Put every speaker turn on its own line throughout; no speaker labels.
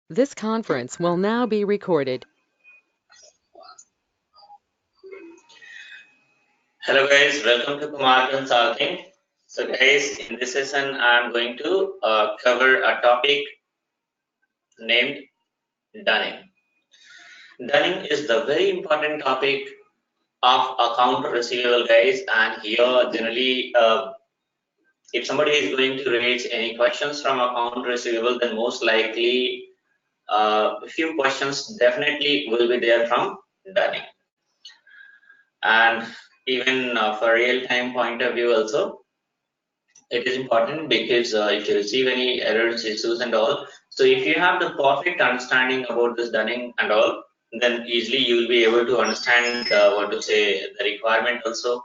This conference will now be recorded.
Hello guys, welcome to Kumar Consulting. So guys, in this session I'm going to cover a topic named dunning. Dunning is the very important topic of account receivable guys, and here generally if somebody is going to raise any questions from account receivable, then most likely a few questions definitely will be there from dunning. And even for real-time point of view also, it is important because if you receive any errors, issues and all, so if you have the perfect understanding about this dunning and all, then easily you will be able to understand what to say, the requirement also.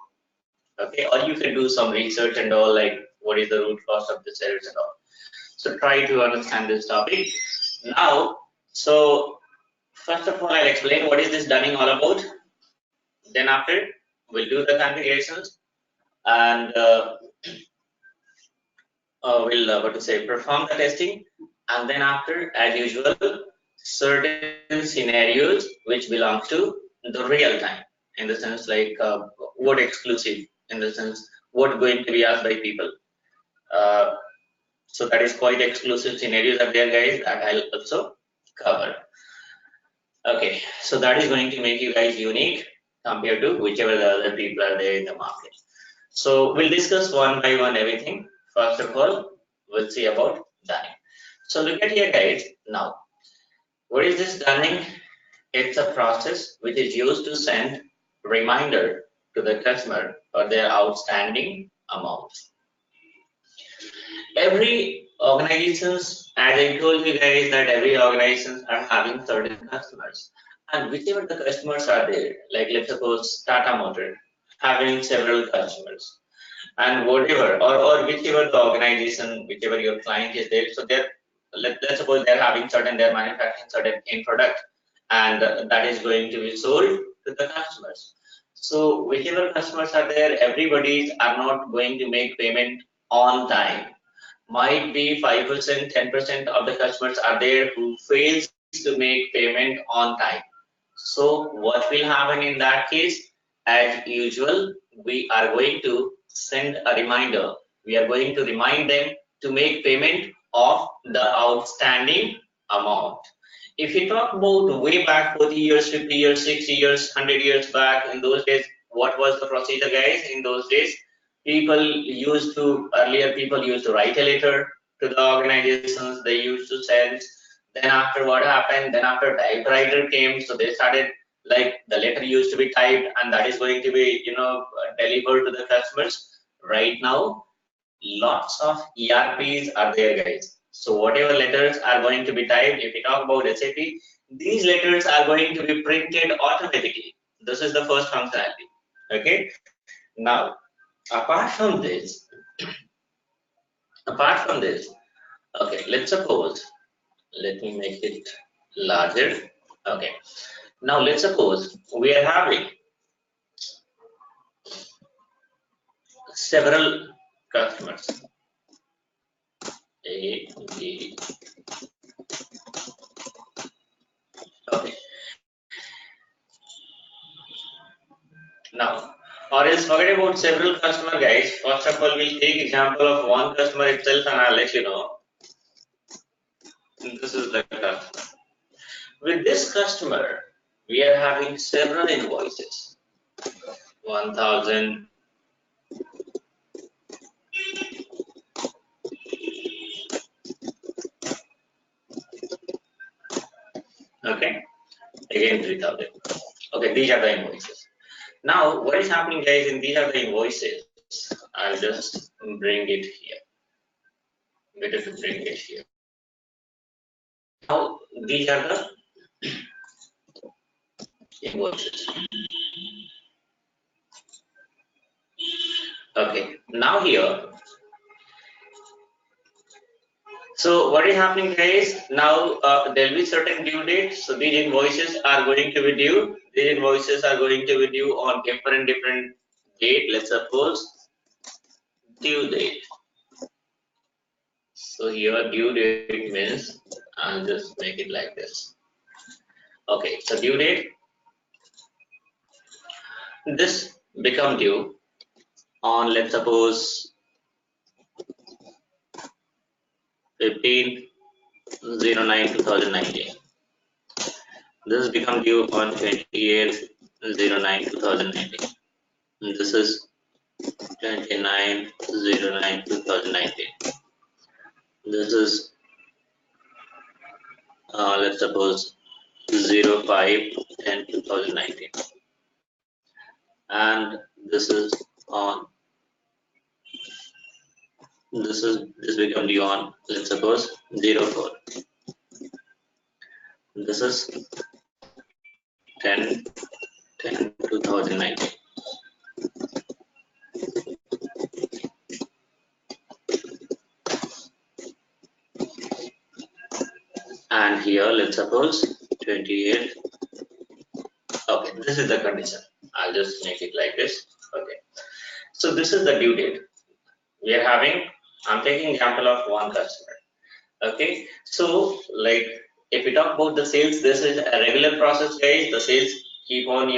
Okay, or you can do some research and all, like what is the root cause of this errors and all. So try to understand this topic now. So first of all, I'll explain what is this dunning all about. Then after, we'll do the configurations, and what to say, perform the testing, and then after, as usual, certain scenarios which belongs to the real time, in the sense like what exclusive, in the sense what going to be asked by people. Uh, so that is quite exclusive scenarios are there, guys, that I'll also cover. Okay, so that is going to make you guys unique compared to whichever the other people are there in the market. So we'll discuss one by one everything. First of all, we'll see about dunning. So look at here, guys. Now, what is this dunning? It's a process which is used to send reminder to the customer for their outstanding amount. Every organizations, as I told you guys, that every organizations are having certain customers, and whichever the customers are there, like let's suppose Tata Motor having several customers, and whatever or whichever the organization, whichever your client is there, so they're let's suppose they're having certain, they're manufacturing certain end product, and that is going to be sold to the customers. So whichever customers are there, everybody are not going to make payment on time. Might be 5%, 10% of the customers are there who fails to make payment on time. So what will happen in that case? As usual, we are going to send a reminder. We are going to remind them to make payment of the outstanding amount. If you talk about way back 40 years, 50 years, 60 years, 100 years back, in those days, what was the procedure, guys? In those days, earlier people used to write a letter to the organizations, they used to send. Then after what happened, then after typewriter came, so they started, like the letter used to be typed and that is going to be, delivered to the customers. Right now, lots of ERPs are there, guys. So whatever letters are going to be typed, if we talk about SAP, these letters are going to be printed automatically. This is the first functionality. Okay. Now, apart from this, apart from this, okay, let's suppose, let me make it larger. Okay. Now let's suppose we are having several customers. A, B. Okay. Now, or else forget about several customer, guys. First of all, we'll take example of one customer itself and I'll let you know. This is the customer. With this customer, we are having several invoices. 1,000. Okay. Again 3,000. Okay, these are the invoices. Now, what is happening, guys, in these are the invoices. I'll just bring it here. Better to bring it here. Now, these are the invoices. Okay, now here. So what is happening, guys? Now there will be certain due dates. So these invoices are going to be due. These invoices are going to be due on different date. Let's suppose due date. So here due date means I'll just make it like this. Okay, so due date, this become due on, let's suppose, 15/09/2019. This become due on 28/09/2019. This is 29/09/2019. This is let's suppose 05/10/2019, and this is on this become due on, let's suppose, 04. This is 10/10/2019, and here let's suppose 28. Okay, this is the condition. I'll just make it like this. Okay, so this is the due date. We are having, I'm taking example of one customer. Okay, so like if we talk about the sales, this is a regular process, guys. The sales keep on,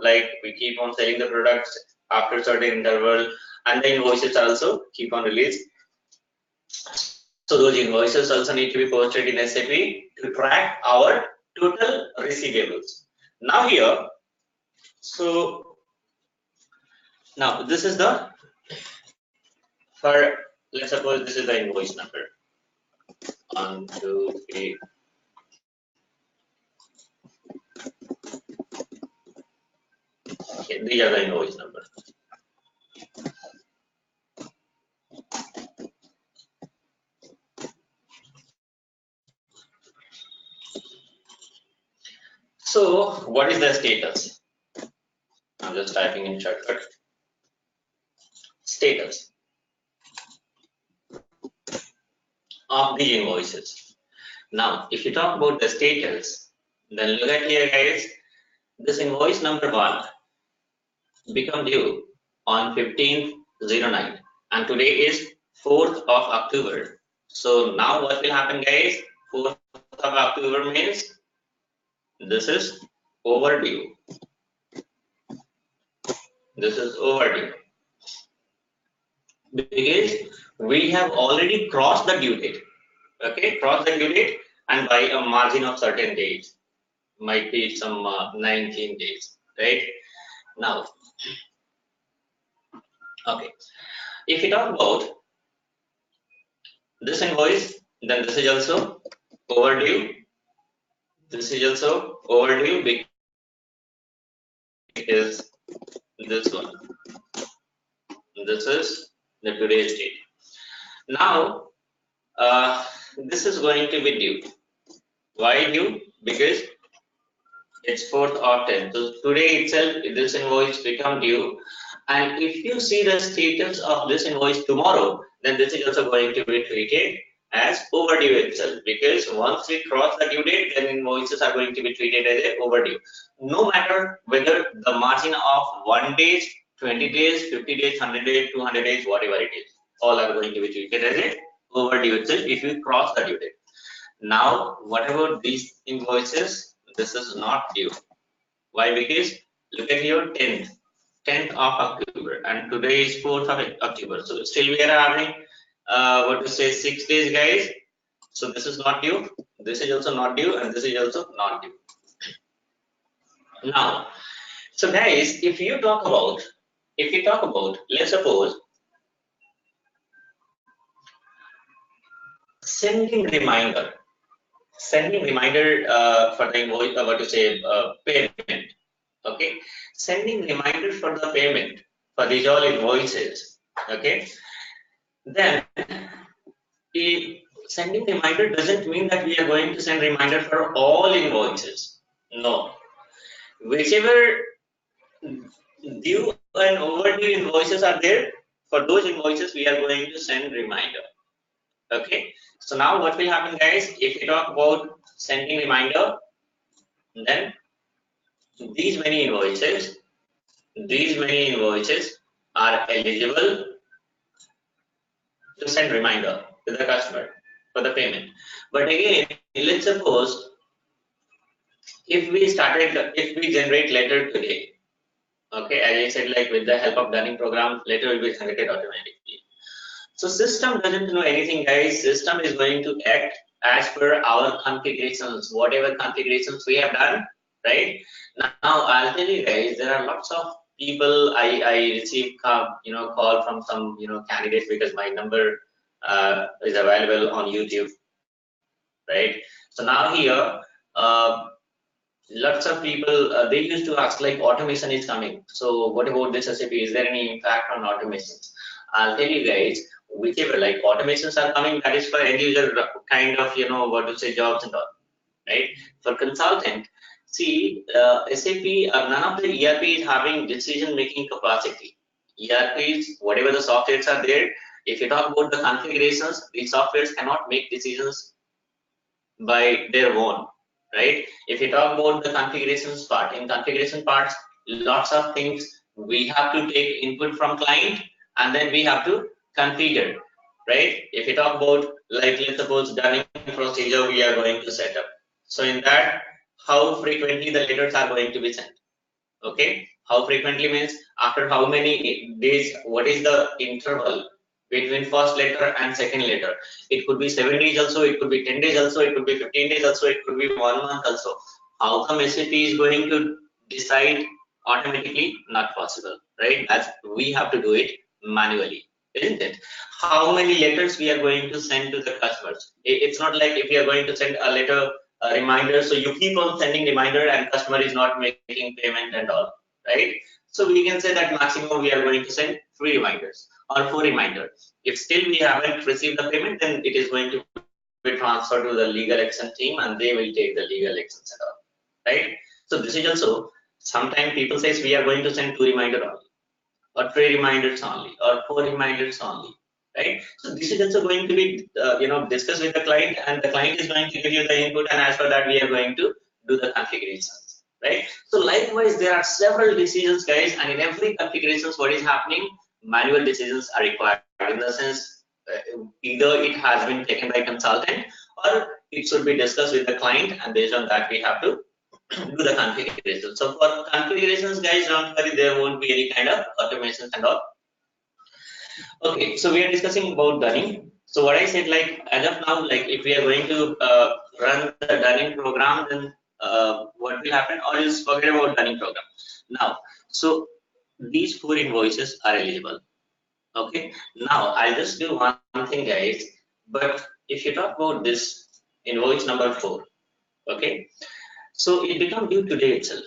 like we keep on selling the products after certain interval, and the invoices also keep on released. So those invoices also need to be posted in SAP to track our total receivables. Now here, so now this is the, for let's suppose this is the invoice number. 1, 2, 3. Okay, these are the invoice number. So what is the status? I'm just typing in shortcut. Status of the invoices. Now, if you talk about the status, then look at here, guys. This invoice number 1 become due on 15/09, and today is 4th of October. So now what will happen, guys? 4th of October means this is overdue. This is overdue because we have already crossed the due date. Okay, cross the due date, and by a margin of certain days, might be some 19 days, right? Now, okay, if you talk about this invoice, then this is also overdue. This is also overdue because this one. This is the today's date. Now, this is going to be due. Why due? Because it's 4th of 10th. So today itself, this invoice become due. And if you see the status of this invoice tomorrow, then this is also going to be treated as overdue itself. Because once we cross the due date, then invoices are going to be treated as a overdue. No matter whether the margin of 1 day, 20 days, 50 days, 100 days, 200 days, whatever it is, all are going to be treated as a overdue itself if you cross the due date. Now, what about these invoices? This is not due. Why? Because look at here, 10th of October, and today is 4th of October. So still we are having what to say 6 days, guys. So this is not due. This is also not due, and this is also not due. Now, so guys, if you talk about, let's suppose sending reminder for the invoice, what to say, payment. Okay, sending reminder for the payment for these all invoices. Okay, then sending reminder doesn't mean that we are going to send reminder for all invoices. No, whichever due and overdue invoices are there, for those invoices we are going to send reminder. Okay, so now what will happen, guys? If we talk about sending reminder, then these many invoices are eligible to send reminder to the customer. for the payment. But again, let's suppose if we generate letter today, okay, as I said, like with the help of Dunning program, letter will be generated automatically. So system doesn't know anything, guys. System is going to act as per our configurations, whatever configurations we have done, right? Now I'll tell you guys, there are lots of people. I receive call from some candidates because my number is available on YouTube, right? So now here, lots of people they used to ask like automation is coming. So what about this SAP? Is there any impact on automation? I'll tell you guys, whichever like automations are coming, that is for end user kind of what to say jobs and all, right? For consultant, see SAP none of the ERP is having decision making capacity. ERPs, whatever the softwares are there, if you talk about the configurations, the softwares cannot make decisions by their own, right? If you talk about the configurations part, in configuration parts, lots of things we have to take input from client and then we have to configure, right? If you talk about like let's suppose Dunning procedure we are going to set up. So in that, how frequently the letters are going to be sent. Okay, how frequently means after how many days, what is the interval between first letter and second letter. It could be 7 days also, it could be 10 days also, it could be 15 days also, it could be 1 month also. How come SAP is going to decide automatically? Not possible, right? That's we have to do it manually, isn't it? How many letters we are going to send to the customers? It's not like if you are going to send a letter a reminder, so you keep on sending reminder and customer is not making payment and all, right? So we can say that maximum we are going to send 3 reminders or 4 reminders. If still we haven't received the payment, then it is going to be transferred to the legal action team and they will take the legal actions and all, right? So this is also sometimes people says we are going to send 2 reminders only or 3 reminders only or 4 reminders only, right? So this is also going to be discussed with the client and the client is going to give you the input and as for that we are going to do the configurations, right? So likewise there are several decisions, guys, and in every configurations what is happening, manual decisions are required in the sense either it has been taken by consultant or it should be discussed with the client and based on that we have to do the configuration. So for configurations, guys, don't worry, there won't be any kind of automations and all. Okay, so we are discussing about Dunning. So what I said, like as of now, like if we are going to run the Dunning program, then what will happen? Or is forget about Dunning program. Now, so these 4 invoices are eligible. Okay, now I'll just do one thing, guys. But if you talk about this invoice number 4, okay, so it become due today itself.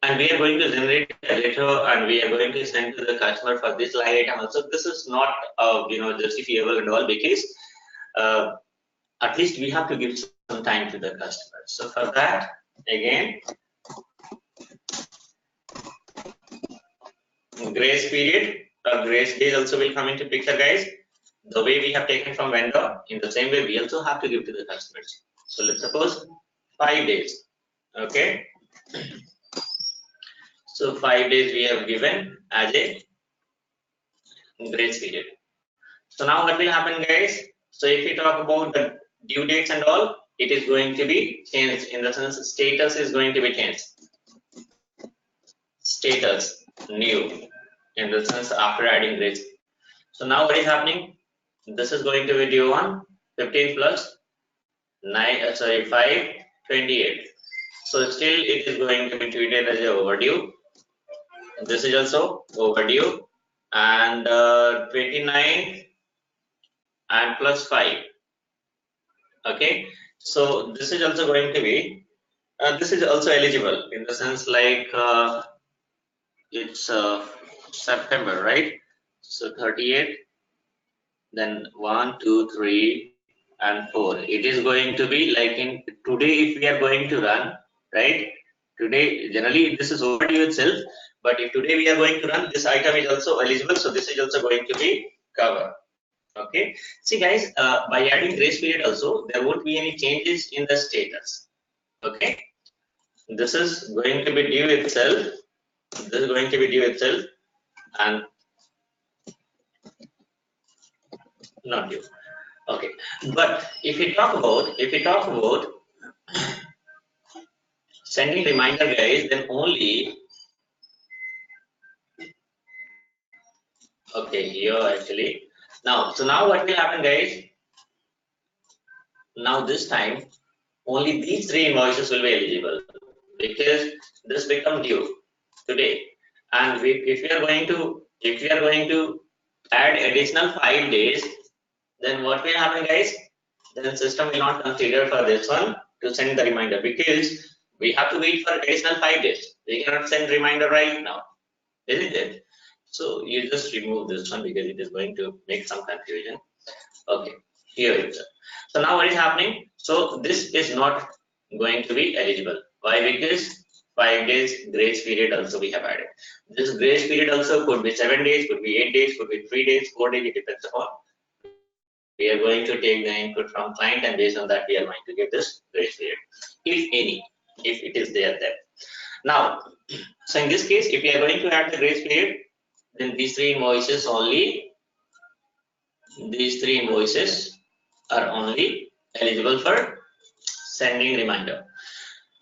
And we are going to generate a letter and we are going to send to the customer for this line item. Also, this is not, justifiable and all because uh, at least we have to give some time to the customer. So for that, again, grace period or grace days also will come into picture, guys. The way we have taken from vendor, in the same way we also have to give to the customers. So let's suppose 5 days. Okay. So 5 days we have given as a grace period. So now what will happen, guys? So if we talk about the due dates and all, it is going to be changed in the sense status is going to be changed. Status new in the sense after adding grace. So now what is happening? This is going to be due on 15 plus 9, 5, 28. So still it is going to be treated as a overdue. This is also overdue and 29 and plus 5. Okay, so this is also going to be this is also eligible in the sense like it's September, right? So 38, then 1 2 3 and 4. It is going to be like in today if we are going to run, right? Today generally this is overdue itself, but if today we are going to run, this item is also eligible, so this is also going to be covered. Okay, see guys, by adding grace period also there won't be any changes in the status. Okay, this is going to be due itself, this is going to be due itself and not due. Okay, but if we talk about sending reminder, guys, then only, okay, here actually. So now what will happen, guys? Now this time only these three invoices will be eligible because this become due today, and if we are going to add additional 5 days, then what will happen, guys? Then system will not consider for this one to send the reminder because we have to wait for additional 5 days. We cannot send reminder right now, isn't it? So you just remove this one because it is going to make some confusion. Okay, here it is. So now what is happening? So this is not going to be eligible. Why? Because 5 days grace period also we have added. This grace period also could be 7 days, could be 8 days, could be 3 days, 4 days. It depends upon. We are going to take the input from client, and based on that we are going to give this grace period, if any, if it is there. Now, so in this case, if we are going to add the grace period, then these three invoices are only eligible for sending reminder.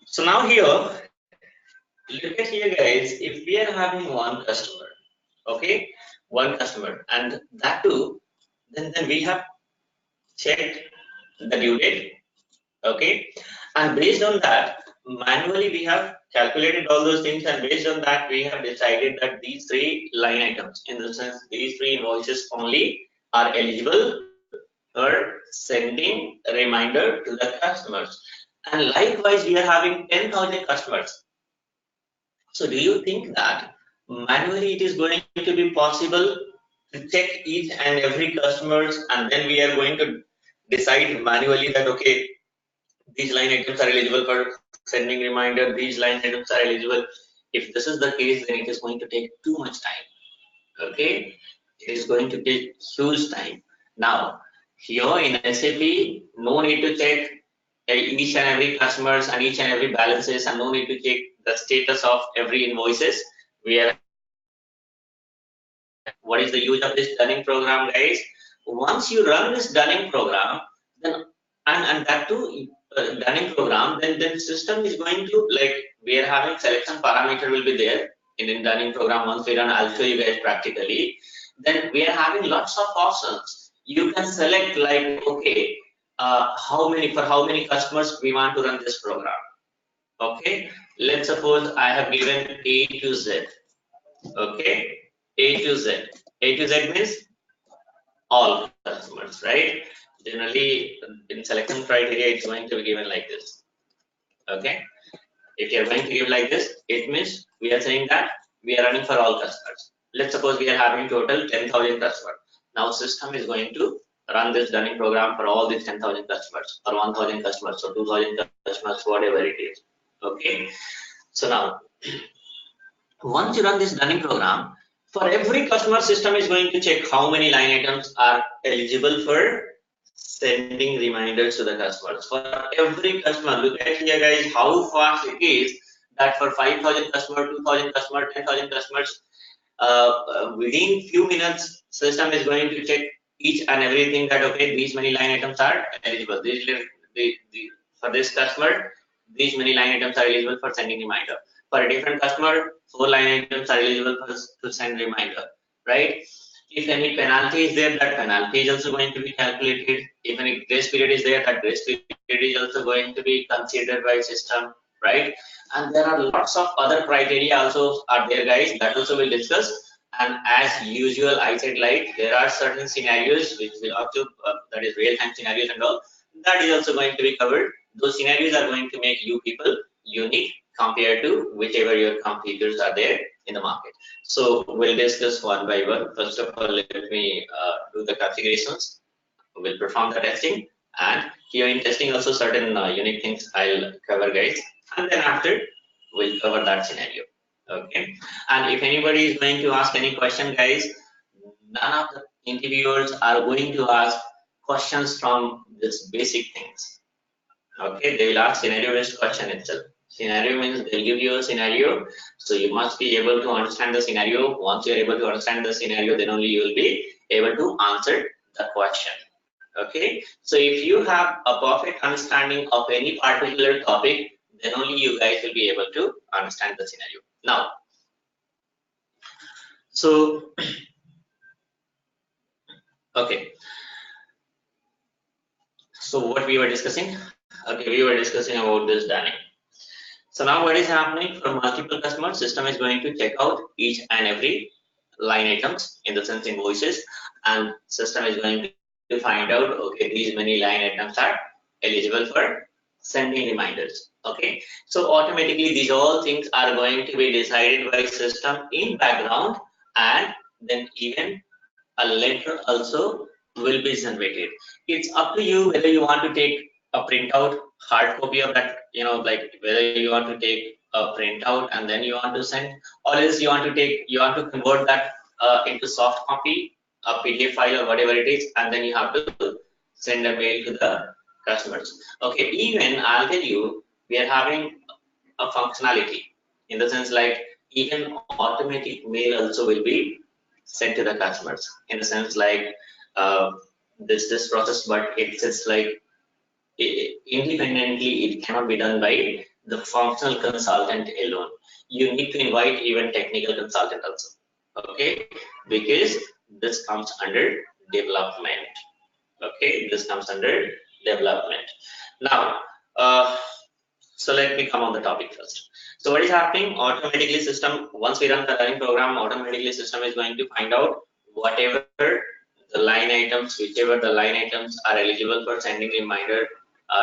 So now here, look at here, guys. If we are having one customer, okay, one customer, and that too, then we have checked the due date, okay, and based on that, manually we have calculated all those things, and based on that, we have decided that these three line items, in the sense these three invoices only, are eligible for sending a reminder to the customers. And likewise, we are having 10,000 customers. So do you think that manually it is going to be possible to check each and every customers, and then we are going to decide manually that, okay, these line items are eligible for sending reminder, these line items are eligible? If this is the case, then it is going to take too much time. Okay, it is going to take huge time. Now here in SAP, no need to check each and every customers and each and every balances, and no need to check the status of every invoices. We are What is the use of this dunning program, guys? Once you run this dunning program, then and that too, dunning program, then system is going to, like, we are having selection parameter will be there in dunning program. Once we run, I'll show you guys practically. Then we are having lots of options. You can select, like, okay, how many customers we want to run this program. Okay, let's suppose I have given A to Z. Okay, A to Z. A to Z means all customers, right? Generally, in selection criteria, it's going to be given like this. Okay, if you're going to give like this, it means we are saying that we are running for all customers. Let's suppose we are having total 10,000 customers. Now system is going to run this dunning program for all these 10,000 customers, or 1,000 customers, or 2,000 customers, whatever it is. Okay, so now once you run this dunning program, for every customer, system is going to check how many line items are eligible for sending reminders to the customers. For every customer, look at here, guys, how fast it is that for 5,000 customers, 2,000 customers, 10,000 customers, within few minutes, system is going to check each and everything that, okay, these many line items are eligible. For this customer, these many line items are eligible for sending reminder. For a different customer, 4 line items are eligible to send reminder, right? If any penalty is there, that penalty is also going to be calculated. If any grace period is there, that grace period is also going to be considered by system, right? And there are lots of other criteria also are there, guys, that also we'll discuss. And as usual, I said, like, there are certain scenarios which will also, that is real-time scenarios and all, that is also going to be covered. Those scenarios are going to make you people unique compared to whichever your competitors are there in the market. So we'll discuss one by one. First of all, let me do the configurations. We'll perform the testing, and here in testing also certain unique things I'll cover, guys, and then after we'll cover that scenario. Okay, and if anybody is going to ask any question, guys, none of the interviewers are going to ask questions from this basic things. Okay, they will ask scenario based question itself. Scenario means they'll give you a scenario, so you must be able to understand the scenario. Once you're able to understand the scenario, then only you will be able to answer the question. Okay, so if you have a perfect understanding of any particular topic, then only you guys will be able to understand the scenario. Now, so okay, so what we were discussing? Okay, we were discussing about this Danny. So now what is happening for multiple customers? System is going to check out each and every line items in the sense invoices, and system is going to find out, okay, these many line items are eligible for sending reminders. Okay, so automatically these all things are going to be decided by system in background, and then even a letter also will be generated. It's up to you whether you want to take a printout, hard copy of that, like whether you want to take a printout and then you want to send, or else you want to convert that into soft copy, a PDF file or whatever it is, and then you have to send a mail to the customers. Okay, even I'll tell you, we are having a functionality in the sense like even automatic mail also will be sent to the customers in the sense like uh, this process, but it's like independently it cannot be done by the functional consultant alone. You need to invite even technical consultant also. Okay, because this comes under development. Okay, this comes under development. Now, so let me come on the topic first. So what is happening? Automatically system, once we run the running program, automatically system is going to find out whatever the line items, whichever the line items are eligible for sending reminder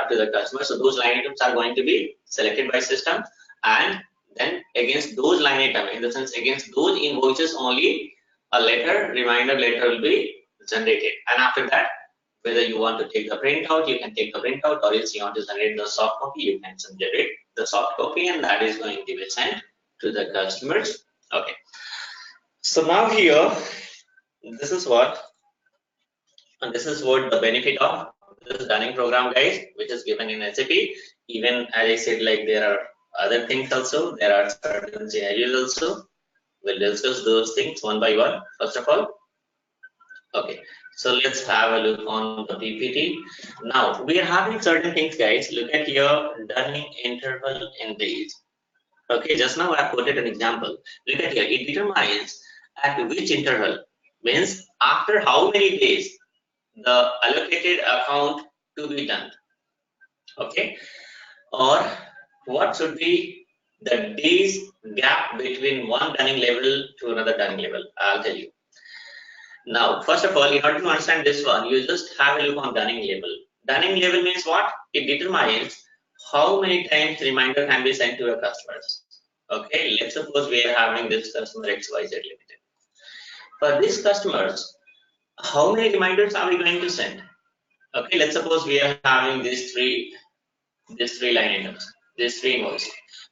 to the customer. So those line items are going to be selected by system, and then against those line items, in the sense against those invoices only, a letter, reminder letter will be generated. And after that, whether you want to take the printout, you can take the printout, or else you want to generate the soft copy, you can generate the soft copy, and that is going to be sent to the customers. Okay. So now here, this is what, and this is what the benefit of this Dunning program, guys, which is given in SAP. Even as I said, like there are other things also, there are certain scenarios also. We'll discuss those things one by one. First of all, okay, so let's have a look on the PPT. Now we are having certain things, guys. Look at here, Dunning interval in days. Okay, just now I quoted an example. Look at here, it determines at which interval, means after how many days the allocated account to be done. Okay, or what should be the days gap between one Dunning level to another Dunning level. I'll tell you. Now, first of all, in order to understand this one, you just have a look on Dunning level. Dunning level means what? It determines how many times reminder can be sent to your customers. Okay, let's suppose we are having this customer XYZ Limited. For these customers, how many reminders are we going to send? Okay, let's suppose we are having these three line items, these three invoices.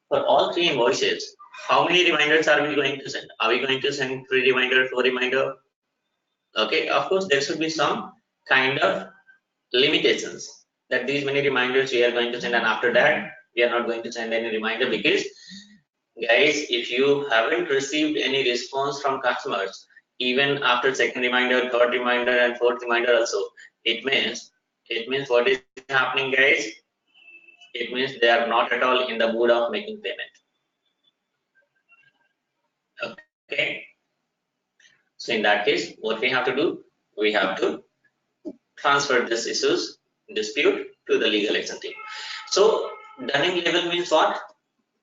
For all three invoices, how many reminders are we going to send? Are we going to send 3 reminder, 4 reminder? Okay, of course, there should be some kind of limitations that these many reminders we are going to send, and after that we are not going to send any reminder, because guys, if you haven't received any response from customers even after second reminder, third reminder, and fourth reminder also, it means what is happening, guys? It means they are not at all in the mood of making payment. Okay, so in that case, what we have to do, we have to transfer this issues dispute to the legal action team. So Dunning level means what?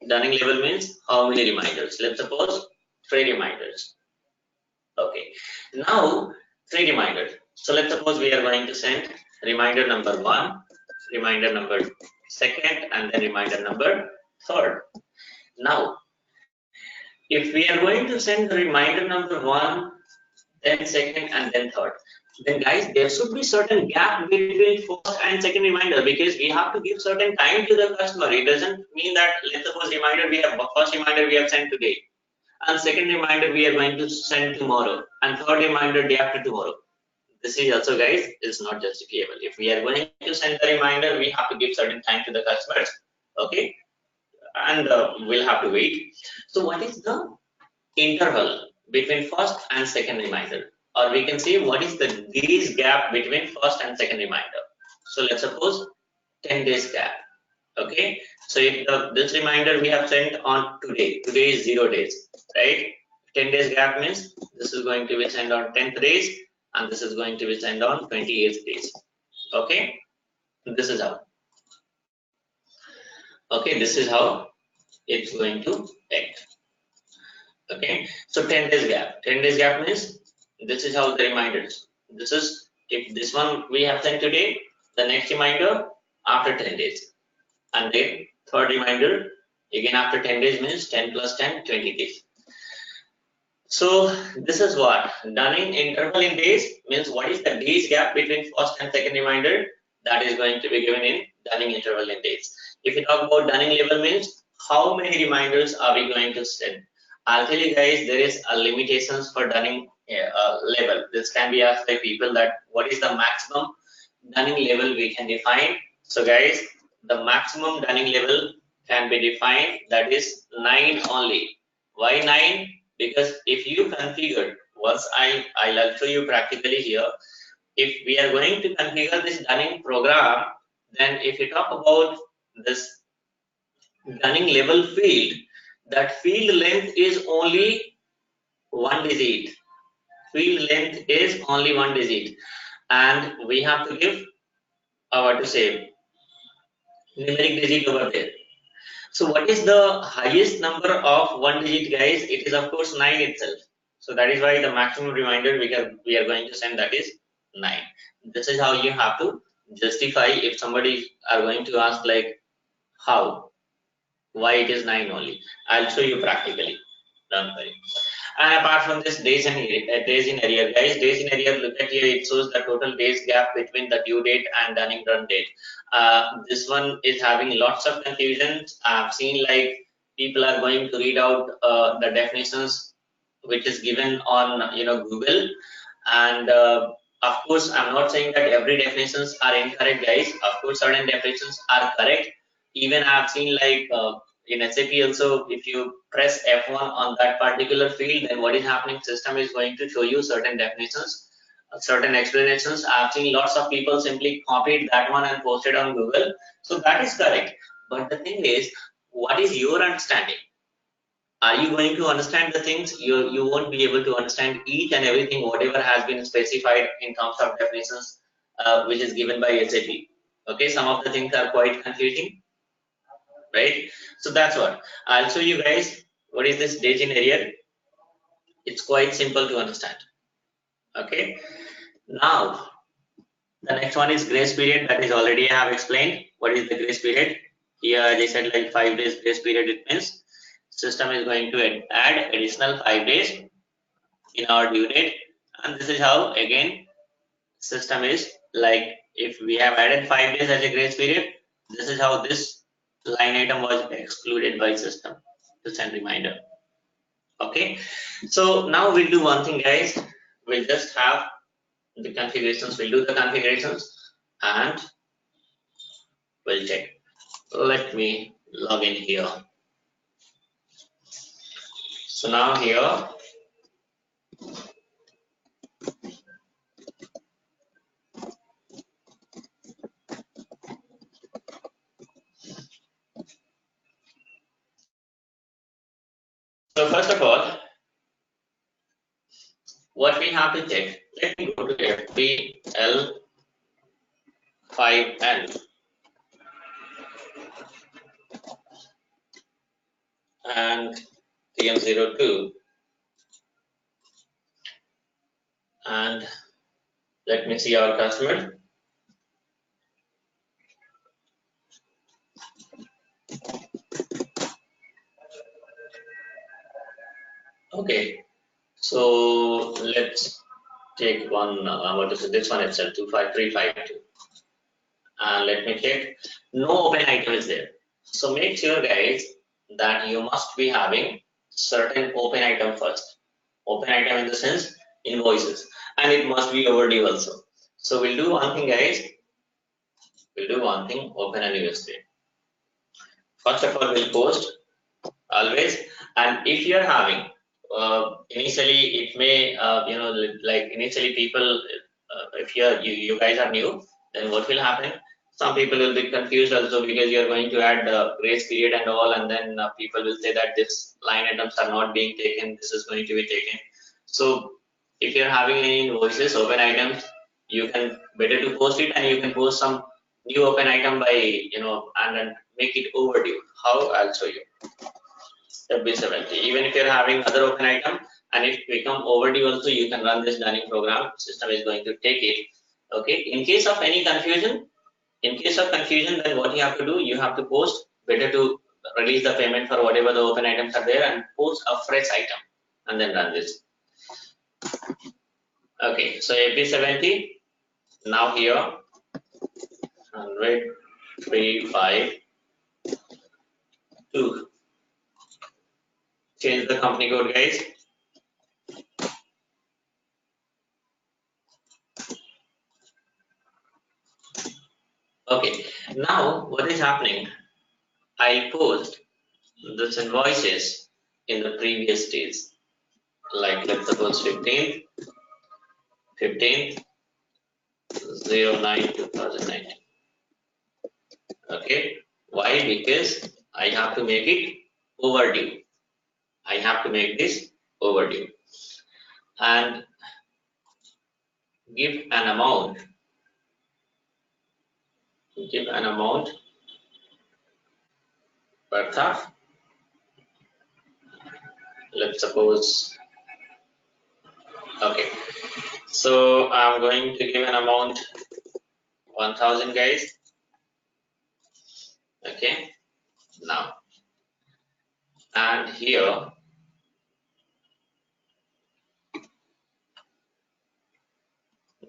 Dunning level means how many reminders? Let's suppose 3 reminders. Okay, now 3 reminders. So let's suppose we are going to send reminder number 1, reminder number 2nd, and then reminder number 3rd. Now, if we are going to send the reminder number 1, then 2nd, and then 3rd, then guys, there should be certain gap between first and second reminder, because we have to give certain time to the customer. It doesn't mean that, let's suppose reminder we have, first reminder we have sent today, and second reminder we are going to send tomorrow, and third reminder day after tomorrow. This is also, guys, is not justifiable. If we are going to send the reminder, we have to give certain time to the customers. Okay, and we'll have to wait. So what is the interval between first and second reminder? or we can say what is the days gap between first and second reminder. So let's suppose 10 days gap. Okay, so if this reminder we have sent on today is 0 days, right? 10 days gap means this is going to be sent on 10th days and this is going to be sent on 28th days. Okay, this is how. Okay, this is how it's going to act. Okay, so 10 days gap. 10 days gap means this is how the reminders. This is if this one we have sent today, the next reminder after 10 days. And then third reminder again after 10 days means 10 plus 10, 20 days. So this is what dunning interval in days means what is the days gap between first and second reminder, that is going to be given in dunning interval in days. If you talk about dunning level means how many reminders are we going to send. I'll tell you guys there is a limitations for dunning level. This can be asked by people that what is the maximum dunning level we can define. So guys, the maximum dunning level can be defined that is 9 only. Why 9? Because if you configure, once I'll show you practically here, if we are going to configure this dunning program, then if you talk about this dunning level field, that field length is only 1 digit. Field length is only 1 digit, and we have to give what to say numeric digit over there. So what is the highest number of 1 digit, guys? It is of course 9 itself. So that is why the maximum reminder we are going to send, that is 9. This is how you have to justify if somebody are going to ask like how, why it is 9 only. I'll show you practically. Don't worry. And apart from this, days in arrear, guys, days in arrear, look at here, it shows the total days gap between the due date and dunning run date. This one is having lots of confusions. I've seen like people are going to read out the definitions which is given on Google, and of course I'm not saying that every definitions are incorrect, guys. Of course certain definitions are correct. Even I've seen like in SAP also, if you press F1 on that particular field, then what is happening, system is going to show you certain definitions, certain explanations. I've seen lots of people simply copied that one and posted on Google. So that is correct. But the thing is, what is your understanding? Are you going to understand the things? You won't be able to understand each and everything whatever has been specified in terms of definitions which is given by SAP. Okay, some of the things are quite confusing, right? So that's what I'll show you guys. What is this days in arrear? It's quite simple to understand. Okay, now the next one is grace period. That is already I have explained. What is the grace period? Here they said like 5 days grace period. It means system is going to add additional 5 days in our due date, and this is how again system is like if we have added 5 days as a grace period, this is how this line item was excluded by system to send reminder. Okay, so now we'll do one thing, guys. We'll just have the configurations. We'll do the configurations and we'll check. Let me log in here. So now here so first of all, what we have to check, let me go to FPL5N and TM02, and let me see our customer. Okay, so let's take one, what is it? This one itself, 25352. And let me check. No open item is there. So make sure, guys, that you must be having certain open item first. Open item in the sense invoices, and it must be overdue also. So we'll do one thing, guys. We'll do one thing. Open a new stream. First of all, we'll post always, and if you're having initially it may, like initially people, if you guys are new, then what will happen? Some people will be confused also because you are going to add grace period and all, and then people will say that this line items are not being taken. This is going to be taken. So if you're having any invoices, open items, you can better to post it, and you can post some new open item by and then make it overdue. How? I'll show you. FB70. Even if you're having other open item and it become overdue also, you can run this dunning program. System is going to take it. Okay. In case of confusion, then what you have to do, you have to post. Better to release the payment for whatever the open items are there and post a fresh item and then run this. Okay. So FB70. Now here 100 3 5 2. Change the company code, guys. Okay, now what is happening? I post this invoices in the previous days, like let's suppose 15th 09/2019. Okay, why? Because I have to make it overdue. I have to make this overdue and give an amount. Give an amount worth of, let's suppose, okay. So I'm going to give an amount 1000, guys. Okay, now and here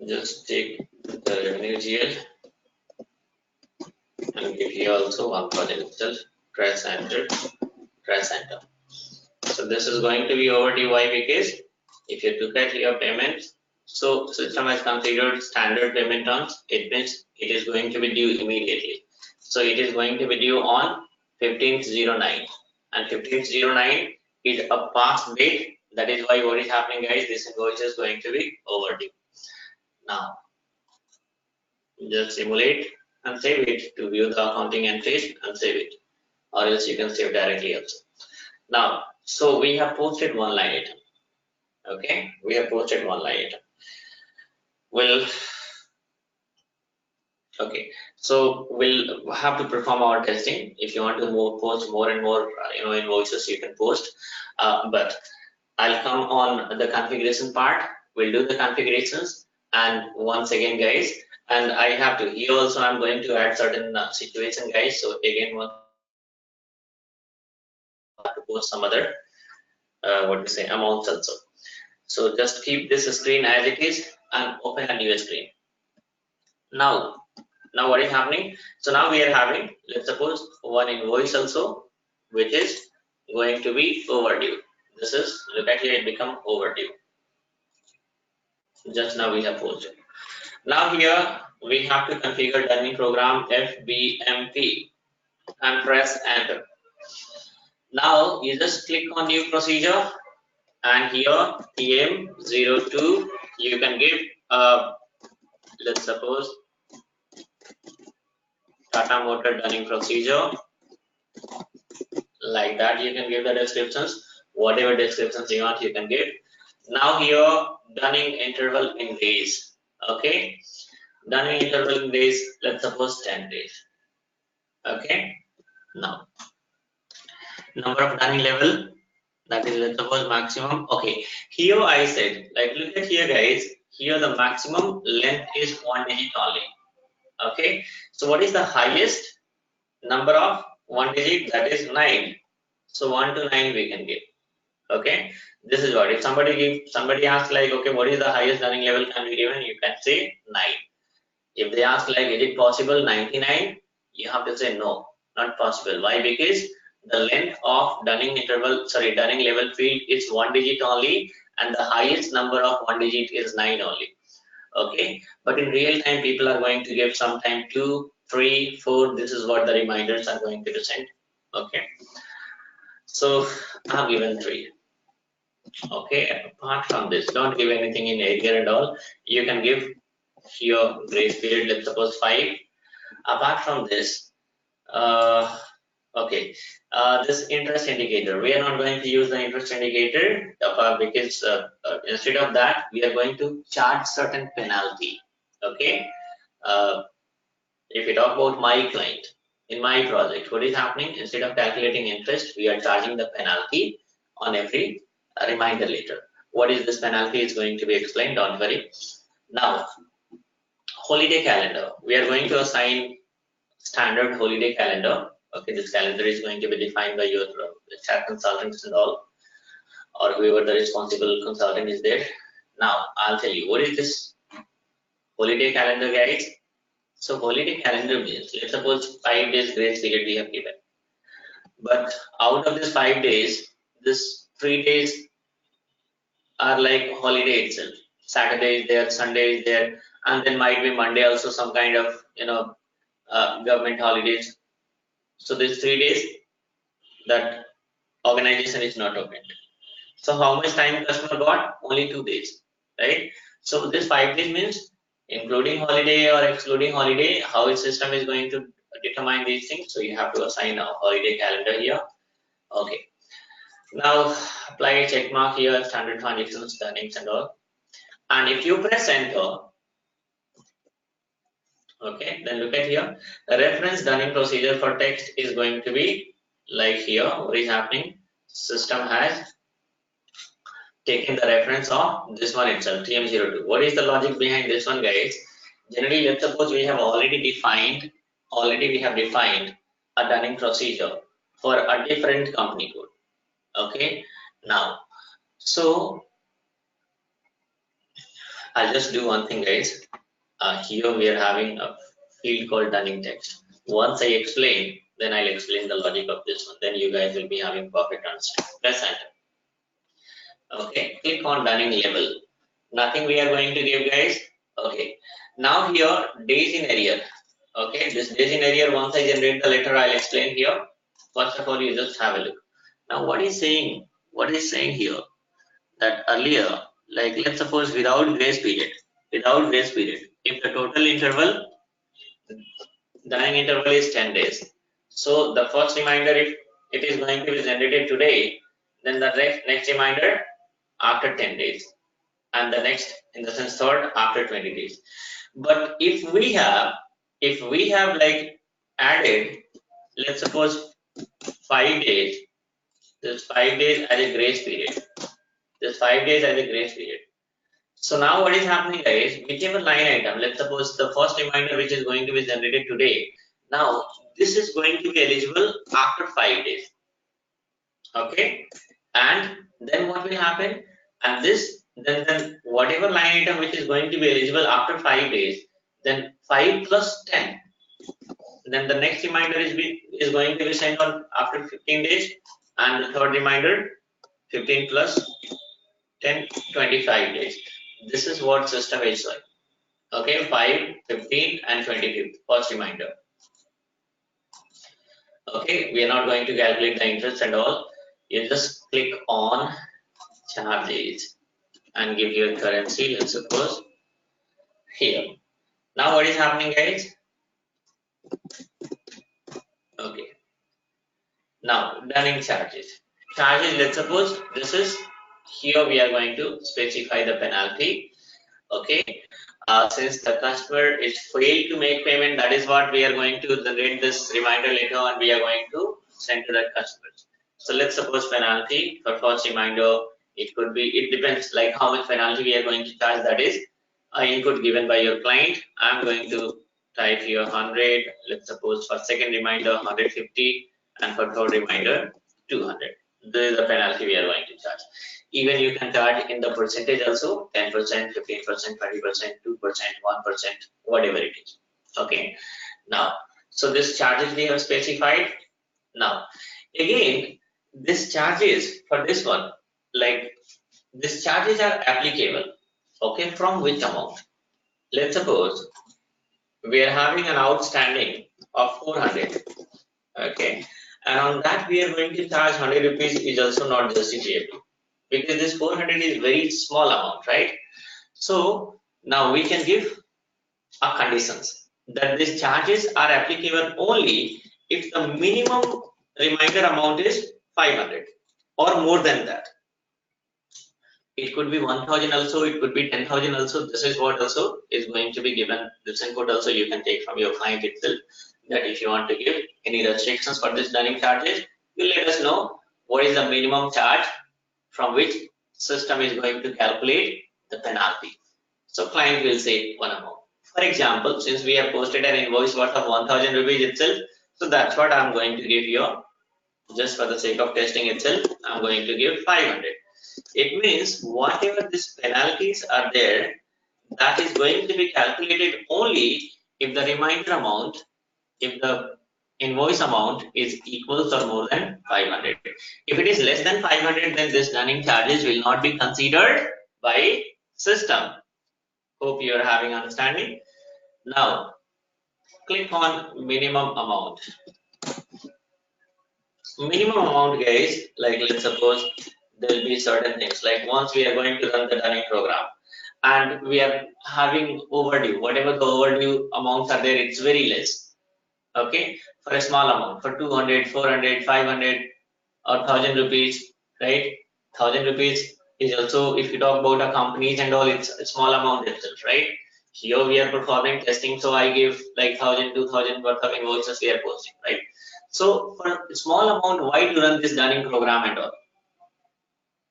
just take the revenue GL and give here also 1000 itself. Press enter, press enter. So this is going to be overdue. Why? Because if you look at your payments, so system has configured standard payment terms. It means it is going to be due immediately. So it is going to be due on 15/09, and 15/09 is a past date. That is why what is happening, guys? This invoice is going to be overdue. Now just simulate and save it to view the accounting entries and save it, or else you can save directly also. Now, so we have posted one line item. Okay, we have posted one line item. Well, okay, so we'll have to perform our testing. If you want to post more and more invoices, you can post, but I'll come on the configuration part. We'll do the configurations, and once again, guys, and I have to here also I'm going to add certain situation, guys. So again, one to post some other what to say amounts also. So just keep this screen as it is and open a new screen. Now what is happening? So now we are having, let's suppose, one invoice also which is going to be overdue. This is, look at here, it become overdue. Just now we have posted. Now here we have to configure dunning program FBMP and press enter. Now you just click on new procedure and here TM02 you can give let's suppose Tata Motor dunning procedure, like that. You can give the descriptions, whatever descriptions you want you can give. Now here dunning interval in days. Okay, dunning interval in days, let's suppose 10 days. Okay, now number of dunning level, that is, let's suppose maximum. Okay, here I said, like, look at here, guys, here the maximum length is 1 digit only. Okay, so what is the highest number of 1 digit? That is 9. So 1 to 9 we can give. Okay, this is what, if somebody asks like, okay, what is the highest dunning level can be given, you can say 9. If they ask like, is it possible 99, you have to say no, not possible. Why? Because the length of dunning level field is 1 digit only, and the highest number of 1 digit is 9 only. Okay, but in real time people are going to give sometime 2, 3, 4. This is what the reminders are going to send. Okay, so I have given 3. Okay, apart from this, don't give anything in area and all. You can give your grace period, let's suppose 5. Apart from this, uh, okay, this interest indicator, we are not going to use the interest indicator because instead of that, we are going to charge certain penalty. Okay, uh, if we talk about my client, in my project, what is happening? Instead of calculating interest, we are charging the penalty on every reminder letter. What is this penalty is going to be explained, don't worry. Now, holiday calendar. We are going to assign standard holiday calendar. Okay, this calendar is going to be defined by your chat consultants and all, or whoever the responsible consultant is there. Now, I'll tell you, what is this holiday calendar, guys? So holiday calendar means, let's suppose 5 days grace period we have given. But out of this 5 days, this 3 days are like holiday itself. Saturday is there, Sunday is there, and then might be Monday also some kind of government holidays. So these 3 days that organization is not open. So how much time customer got? Only 2 days, right? So this 5 days means including holiday or excluding holiday, how its system is going to determine these things. So you have to assign a holiday calendar here. Okay. Now apply a check mark here, standard transactions, earnings and all. And if you press enter, okay, then look at here. The reference dunning procedure for text is going to be like here. What is happening? System has taken the reference of this one itself, TM02. What is the logic behind this one, guys? Generally, let's suppose we have already defined a dunning procedure for a different company code. Okay. Now, so I'll just do one thing, guys. Here we are having a field called dunning text. Once I explain, then I'll explain the logic of this one. Then you guys will be having perfect understanding. Press enter. Okay, click on dunning level. Nothing we are going to give, guys. Okay, now here days in arrear. Okay, this days in arrear, once I generate the letter, I'll explain here. First of all, you just have a look. Now, what is saying? What is saying here? That earlier, like let's suppose without grace period, if the total interval, dunning interval is 10 days. So the first reminder, if it is going to be generated today, then the next reminder after 10 days. And the next in the sense third after 20 days. But if we have like added, let's suppose 5 days, this 5 days as a grace period, this 5 days as a grace period. So now what is happening, guys? Whichever line item, let's suppose the first reminder which is going to be generated today, now this is going to be eligible after 5 days. Okay, and then what will happen? And this then whatever line item which is going to be eligible after 5 days, then 5 plus 10. Then the next reminder is going to be sent on after 15 days, and the third reminder 15 plus 10, 25 days. This is what system is like. Okay, 5, 15, and 25th first reminder. Okay, we are not going to calculate the interest and all. You just click on charges and give your currency, let's suppose here. Now what is happening, guys? Okay, now dunning charges. Let's suppose this is here, we are going to specify the penalty. Okay, since the customer is failed to make payment, that is what we are going to generate this reminder later on, we are going to send to that customer. So let's suppose penalty for first reminder, it depends like how much penalty we are going to charge, that is input given by your client. I'm going to type here 100, let's suppose for second reminder 150, and for third reminder 200. This is the penalty we are going to charge. Even you can charge in the percentage also, 10%, 15%, 20%, 2%, 1%, whatever it is. Okay, now so this charges we have specified. Now again, this charges for this one, like these charges are applicable, okay, from which amount? Let's suppose we are having an outstanding of 400, okay, and on that we are going to charge 100 rupees is also not justifiable. because this 400 is very small amount, right? So now we can give a conditions that these charges are applicable only if the minimum reminder amount is 500 or more than that. It could be 1000 also, it could be 10,000 also. This is what also is going to be given. This input also you can take from your client itself, that if you want to give any restrictions for this dunning charges, you let us know what is the minimum charge from which system is going to calculate the penalty. So client will say one amount. For example, since we have posted an invoice worth of 1000 rupees itself, so that's what I'm going to give you. Just for the sake of testing itself, I'm going to give 500. It means whatever these penalties are there, that is going to be calculated only if the reminder amount, if the invoice amount is equals or more than 500. If it is less than 500, then this dunning charges will not be considered by system. Hope you are having understanding. Now, click on minimum amount. Minimum amount, guys, like let's suppose there will be certain things, like once we are going to run the dunning program and we are having overdue, whatever the overdue amounts are there, it's very less. Okay, for a small amount, for 200, 400, 500 or 1000 rupees, right? 1000 rupees is also, if you talk about a companies and all, it's a small amount itself, right? Here we are performing testing, so I give like 1000, 2000 worth of invoices we are posting, right? So for a small amount, why to run this dunning program and all,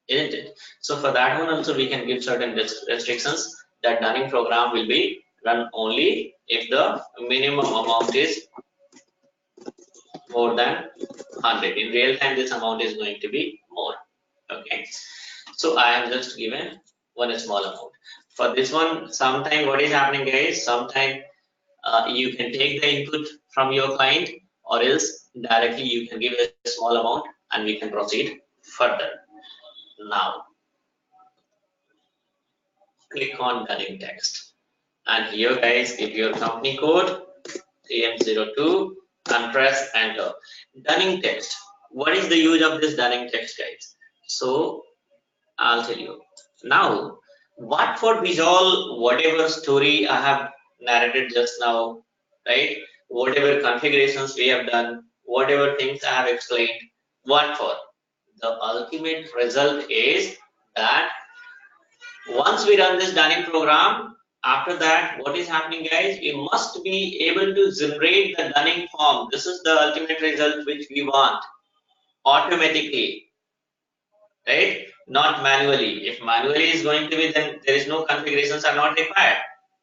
isn't it? So for that one also we can give certain restrictions, that dunning program will be run only if the minimum amount is more than 100. In real time, this amount is going to be more. Okay, so I have just given one small amount. For this one, sometime what is happening, guys? Sometime you can take the input from your client, or else directly you can give a small amount and we can proceed further. Now, click on dunning text. And here, guys, give your company code AM02 and press enter. Dunning text. What is the use of this dunning text, guys? So I'll tell you. Now, what for visual, whatever story I have narrated just now, right? Whatever configurations we have done, whatever things I have explained, what for? The ultimate result is that once we run this dunning program, after that, what is happening, guys? We must be able to generate the dunning form. This is the ultimate result which we want automatically, right? Not manually. If manually is going to be, then there is no configurations are not required,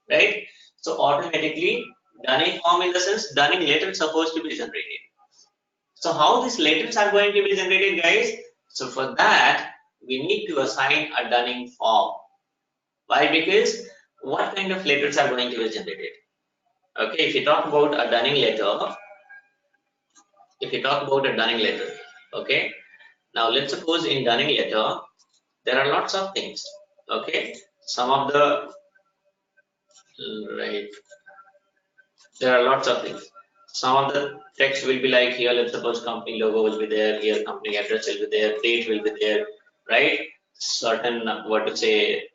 right? So automatically, dunning form in the sense dunning letter is supposed to be generated. So how these letters are going to be generated, guys? So for that, we need to assign a dunning form. Why? Because what kind of letters are going to be generated? Okay, if you talk about a dunning letter, okay. Now let's suppose in dunning letter there are lots of things. Okay, some of the right, there are lots of things. Some of the text will be like here. Let's suppose company logo will be there. Here company address will be there. Date will be there. Right? Certain what to say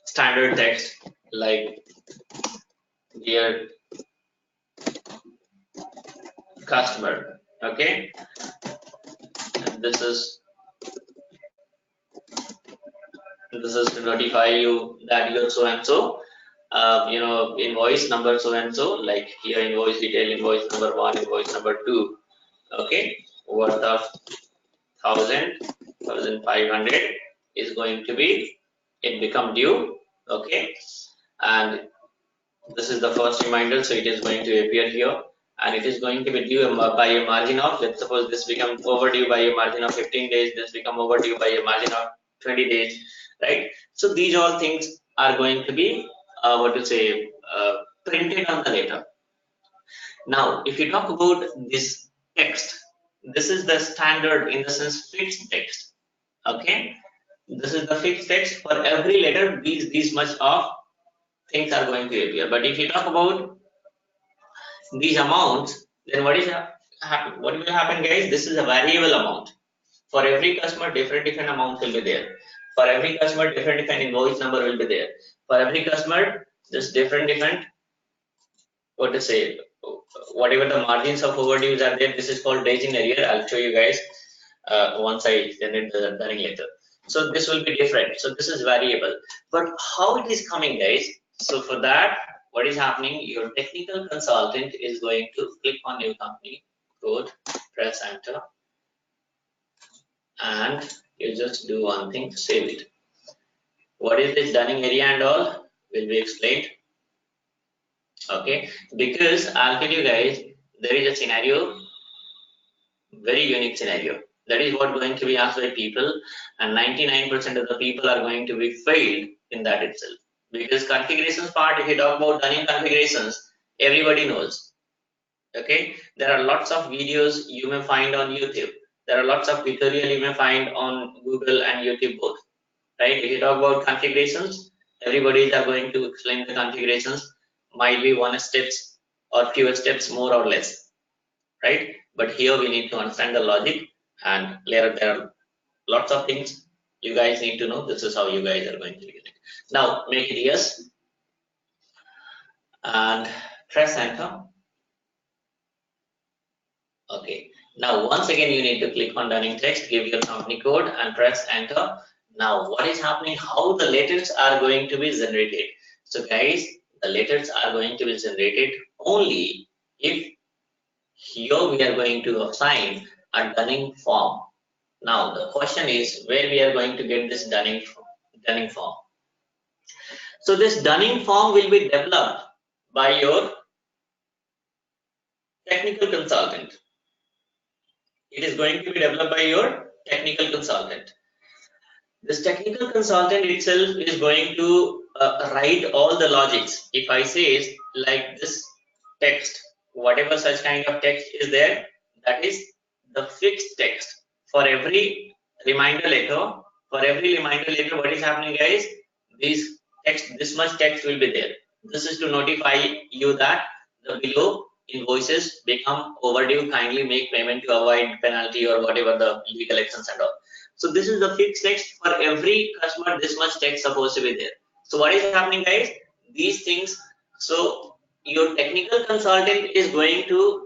standard text like dear customer. Okay, and this is to notify you that you're so and so, invoice number so and so, like here invoice detail, invoice number 1, invoice number 2, okay, worth of 1500 is going to be, it become due, okay, and this is the first reminder, so it is going to appear here, and it is going to be due by a margin of, let's suppose this become overdue by a margin of 15 days, this become overdue by a margin of 20 days, right? So these all things are going to be printed on the letter. Now, if you talk about this text, this is the standard, in the sense fixed text. Okay, this is the fixed text. For every letter, these much of things are going to appear. But if you talk about these amounts, then what will happen, guys? This is a variable amount. For every customer, different amounts will be there. For every customer, different invoice number will be there. For every customer, just different, what to say, whatever the margins of overdues are there, this is called days in arrear. I'll show you guys once I generate the running later. So this will be different. So this is variable. But how it is coming, guys? So for that, what is happening? Your technical consultant is going to click on new company code, press enter, and you just do one thing, save it. What is this dunning area and all will be explained. Okay, because I'll tell you guys, there is a scenario, very unique scenario. That is what going to be asked by people, and 99% of the people are going to be failed in that itself. Because configurations part, if you talk about dunning configurations, everybody knows. Okay, there are lots of videos you may find on YouTube. There are lots of tutorial you may find on Google and YouTube both. Right? If you talk about configurations, everybody are going to explain the configurations. Might be one steps or few steps more or less, right? But here we need to understand the logic, and there are lots of things you guys need to know. This is how you guys are going to use it. Now make it yes and press enter. Okay. Now once again you need to click on running text, give your company code and press enter. Now what is happening? How the letters are going to be generated? So guys, the letters are going to be generated only if here we are going to assign a dunning form. Now the question is where we are going to get this dunning form. So this dunning form will be developed by your technical consultant. It is going to be developed by your technical consultant. This technical consultant itself is going to write all the logics. If I say like this text, whatever such kind of text is there, that is the fixed text. For every reminder letter, what is happening, guys? This much text will be there. This is to notify you that the below invoices become overdue. Kindly make payment to avoid penalty or whatever the legal actions and all. So this is the fixed text for every customer. This much text supposed to be there. So what is happening, guys? These things. So your technical consultant is going to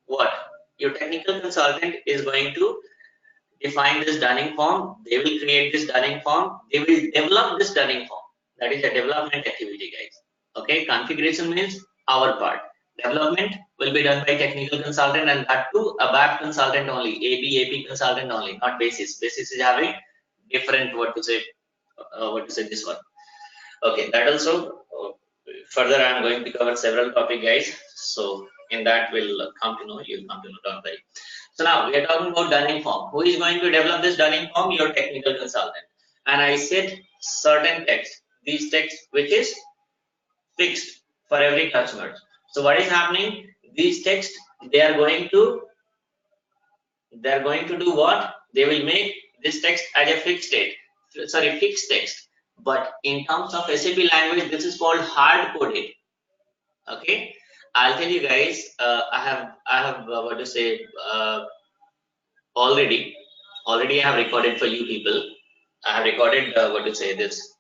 what? Your technical consultant is going to define this dunning form. They will create this dunning form. They will develop this dunning form. That is a development activity, guys. Okay, configuration means our part. Development will be done by technical consultant, and that too a BAP consultant only, AP consultant only, not basis. Basis is having different what to say this one. Okay, that also further I am going to cover several topic, guys. So in that will come to know, you'll come to know, don't worry. So now we are talking about dunning form. Who is going to develop this dunning form? Your technical consultant. And I said certain text. These text which is fixed for every customer. So what is happening? These text they are going to do what? They will make this text as a fixed text. But in terms of SAP language, this is called hard coded. Okay, I'll tell you guys. I have what to say. Already I have recorded for you people. I have recorded what to say this,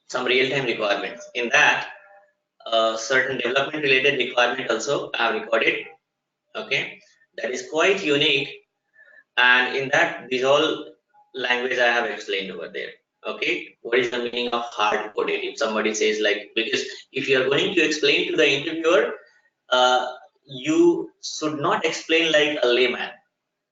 some real-time requirements. In that, certain development related requirement also I have recorded. Okay, that is quite unique, and in that these all language I have explained over there. Okay, what is the meaning of hard coded? If somebody says like, because if you are going to explain to the interviewer, you should not explain like a layman.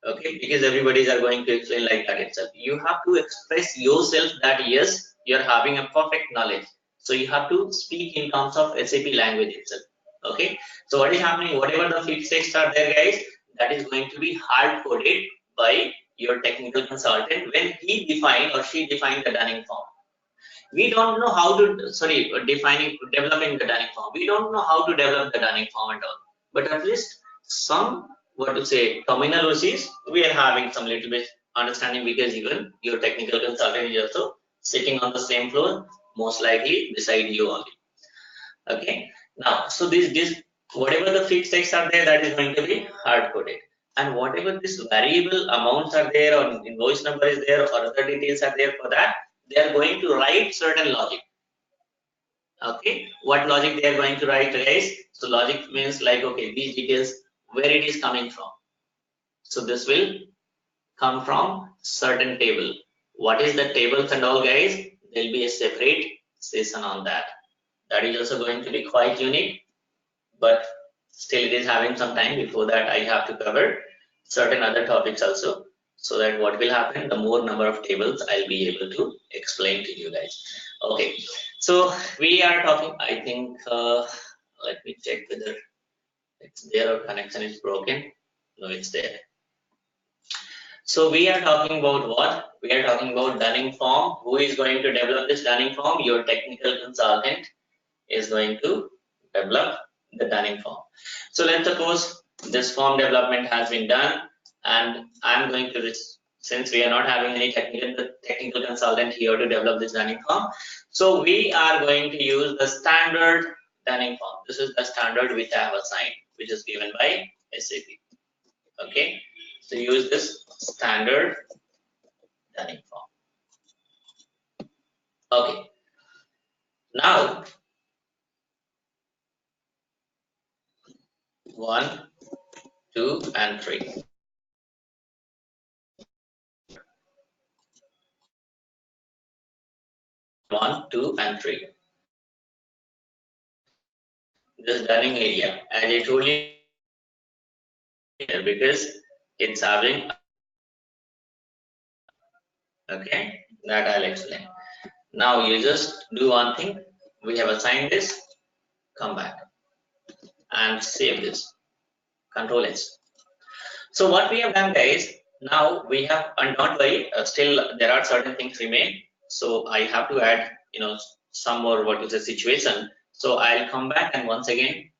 Okay, because everybody's are going to explain like that itself. You have to express yourself that yes, you're having a perfect knowledge. So you have to speak in terms of SAP language itself. Okay, so what is happening? Whatever the fixed text are there, guys, that is going to be hard coded by your technical consultant when he define or she define the dunning form. We don't know how to developing the dunning form. We don't know how to develop the dunning form at all. But at least some what to say terminologies we are having some little bit understanding, because even your technical consultant is also sitting on the same floor, most likely beside you only. Okay. Now, so this whatever the fixed text are there, that is going to be hard coded. and whatever this variable amounts are there or invoice number is there or other details are there for that, they are going to write certain logic. Okay, what logic they are going to write, guys? So logic means like, okay, these details, where it is coming from. So this will come from certain table. What is the tables and all, guys? There'll be a separate session on that. That is also going to be quite unique, but still it is having some time. Before that, I have to cover certain other topics also, so that what will happen, the more number of tables I'll be able to explain to you guys. Okay, so we are talking, I think, let me check whether it's there or connection is broken. No, it's there. So we are talking about what? We are talking about Dunning form. Who is going to develop this Dunning form? Your technical consultant is going to develop the Dunning form. So let's suppose this form development has been done, and I'm going to, since we are not having any technical consultant here to develop this Dunning form, so we are going to use the standard Dunning form. This is the standard which I have assigned, which is given by SAP. Okay, so use this standard Dunning form. Okay, now 1, 2, and 3. 1, 2, and 3. This Dunning area, as I told you, because it's having, okay, that I'll explain. Now you just do one thing. We have assigned this. Come back and save this. Control S. So what we have done, guys, now we have, and don't worry, still there are certain things remain. So I have to add, some more what is the situation. So I'll come back, and once again,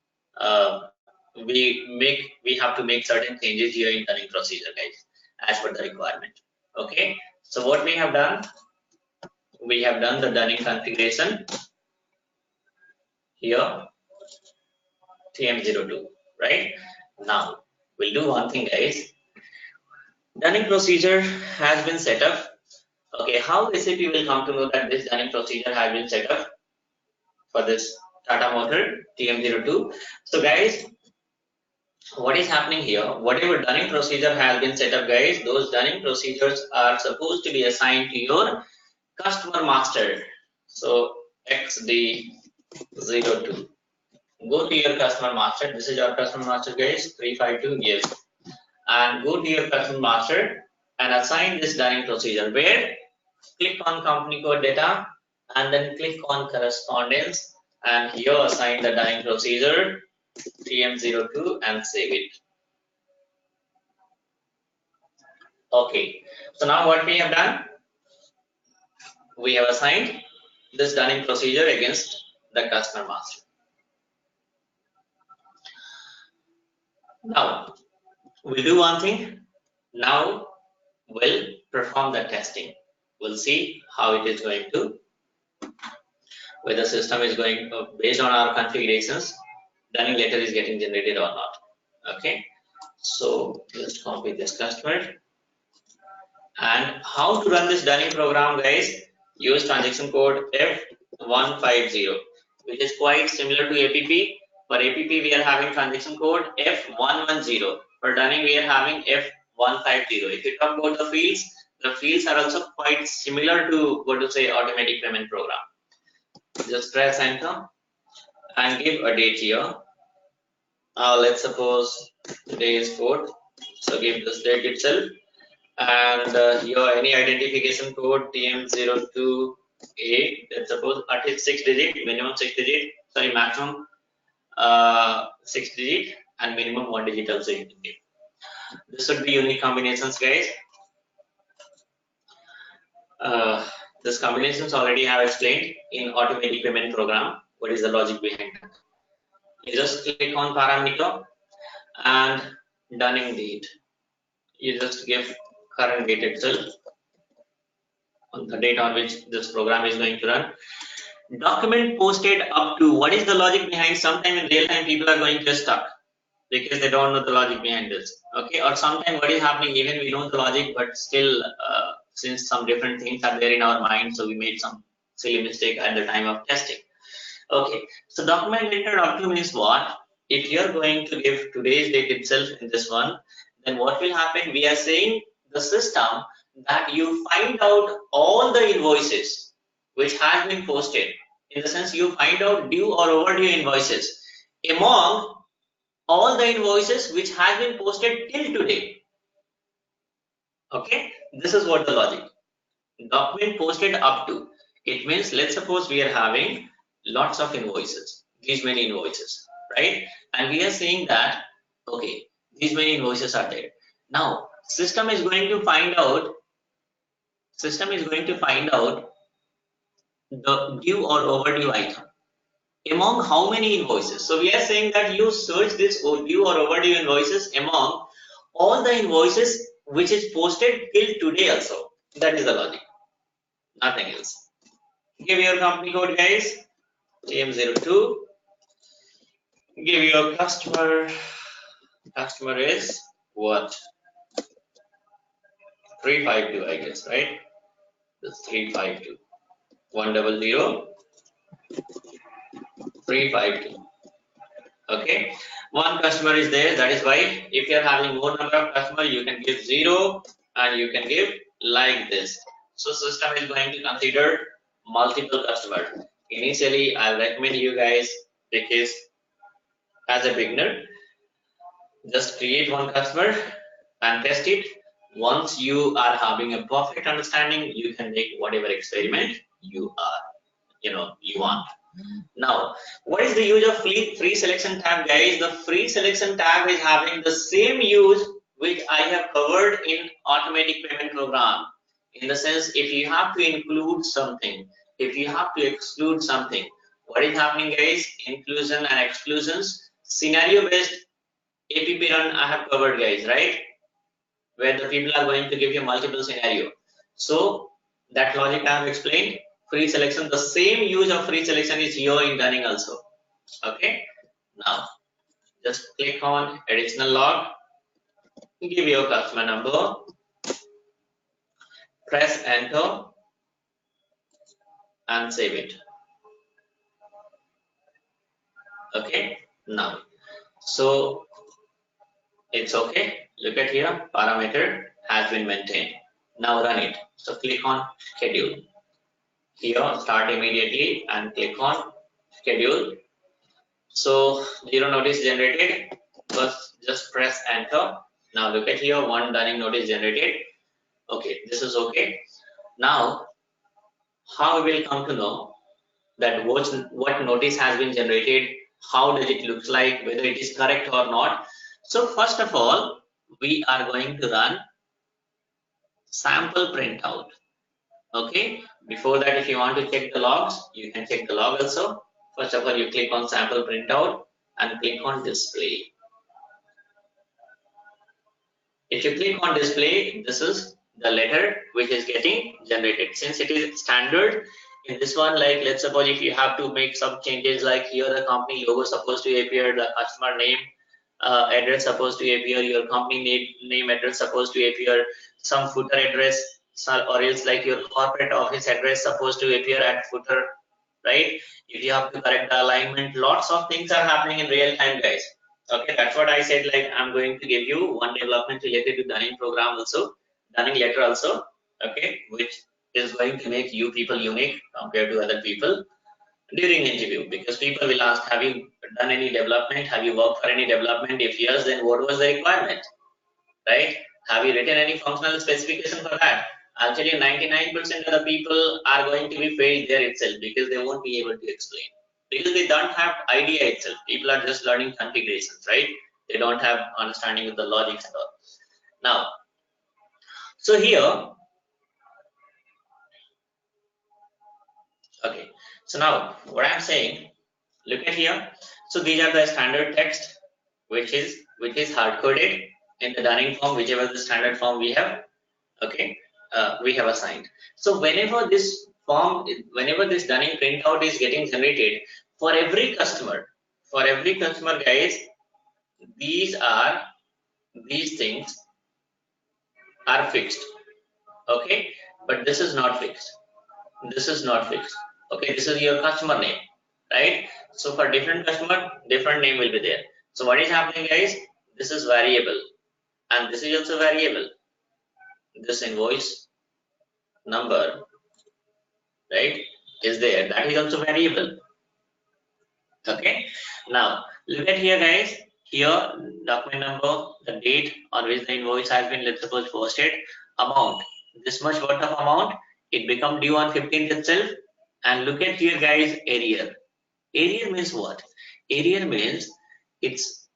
we have to make certain changes here in Dunning procedure, guys, as per the requirement. Okay. So what we have done, we have done the Dunning configuration here, TM02, right? Now we'll do one thing, guys. Dunning procedure has been set up. Okay, how SAP will come to know that this Dunning procedure has been set up for this Tata Motor TM02? So guys, what is happening here? Whatever Dunning procedure has been set up, guys, those Dunning procedures are supposed to be assigned to your customer master. So XD02. Go to your customer master. This is your customer master, guys. 352, yes. And go to your customer master and assign this Dunning procedure. Where? Click on company code data and then click on correspondence, and here assign the Dunning procedure TM02 and save it. Okay, so now what we have done, we have assigned this Dunning procedure against the customer master. Now we'll do one thing. Now we'll perform the testing. We'll see how it is going to, whether the system is going, based on our configurations, Dunning letter is getting generated or not. Okay, so just copy this customer. And how to run this Dunning program, guys? Use transaction code F150, which is quite similar to APP. For APP, we are having transaction code F110. For Dunning, we are having F150. If you talk about the fields are also quite similar to, what to say, automatic payment program. Just press enter and give a date here. Let's suppose today is 4th. So give this date itself. And your any identification code TM02A, let's suppose at its 6 digit, minimum 6 digit, sorry, maximum 6 digit, and minimum 1 digit also you can give. This should be unique combinations, guys. This combinations already have explained in automatic payment program. What is the logic behind that? You just click on parameter and Dunning date. You just give current date itself, on the date on which this program is going to run. Document posted up to, what is the logic behind? Sometime in real time people are going just stuck. because they don't know the logic behind this. Okay, or sometimes what is happening, even we know the logic, but still since some different things are there in our mind, so we made some silly mistake at the time of testing. Okay, so document entered up to means what? If you're going to give today's date itself in this one, then what will happen? We are saying the system that you find out all the invoices which has been posted. In the sense, you find out due or overdue invoices among all the invoices which has been posted till today. Okay, this is what the logic. Document posted up to. It means, let's suppose we are having lots of invoices, these many invoices, right? And we are saying that, okay, these many invoices are there. Now, system is going to find out the due or overdue item among how many invoices. So we are saying that you search this due or overdue invoices among all the invoices which is posted till today also. That is the logic, nothing else. Give your company code, guys. TM02. Give your customer. Customer is what? 352, I guess, right? That's 352. 100 352. Okay. One customer is there. That is why if you are having more number of customers, you can give 0 and you can give like this. So system is going to consider multiple customers. Initially, I recommend you guys, because as a beginner, just create one customer and test it. Once you are having a perfect understanding, you can make whatever experiment you want. Now, what is the use of free selection tab, guys? The free selection tab is having the same use which I have covered in automatic payment program. In the sense, if you have to include something, if you have to exclude something, what is happening, guys? Inclusion and exclusions, scenario based APP run I have covered, guys, right? Where the people are going to give you multiple scenario. So that logic I have explained. Free selection, the same use of free selection is here in Dunning also. Okay. Now just click on additional log, give your customer number, press enter and save it. Okay. Now, so it's okay. Look at here, parameter has been maintained. Now run it. So click on schedule. Here, start immediately and click on schedule. So zero notice generated. First, just press enter. Now look at here, one Dunning notice generated. Okay, this is okay. Now, how we will come to know that what notice has been generated, how does it look like, whether it is correct or not. So first of all, we are going to run sample printout. Okay, before that, if you want to check the logs, you can check the log also. First of all, you click on sample printout and click on display. If you click on display, this is the letter which is getting generated. Since it is standard in this one, like let's suppose if you have to make some changes, like here the company logo supposed to appear, the customer name address supposed to appear, your company name address supposed to appear, some footer address, or else like your corporate office address supposed to appear at footer, right? If you have to correct the alignment, lots of things are happening in real time, guys. Okay, that's what I said, like I'm going to give you one development related to Dunning program also, Dunning letter also, okay, which is going to make you people unique compared to other people during interview, because people will ask, have you done any development, have you worked for any development? If yes, then what was the requirement, right? Have you written any functional specification for that? Actually 99% of the people are going to be failed there itself, because they won't be able to explain, because they don't have idea itself. People are just learning configurations, right? They don't have understanding of the logics and all. Now, so here, okay, so now what I'm saying, look at here. So these are the standard text which is hard coded in the Dunning form, whichever the standard form we have, okay, we have assigned. So whenever this Dunning printout is getting generated for every customer, guys, these things are fixed. Okay, but this is not fixed. This is not fixed. Okay, this is your customer name, right? So for different customer, different name will be there. So what is happening, guys? This is variable, and this is also variable. This invoice number, right, is there. That is also variable. Okay. Now look at here, guys. Here, document number, the date on which the invoice has been, let's suppose, posted, amount. This much worth of amount, it become due on 15th itself. And look at here, guys, arrear. Arrear means what? Arrear means it's,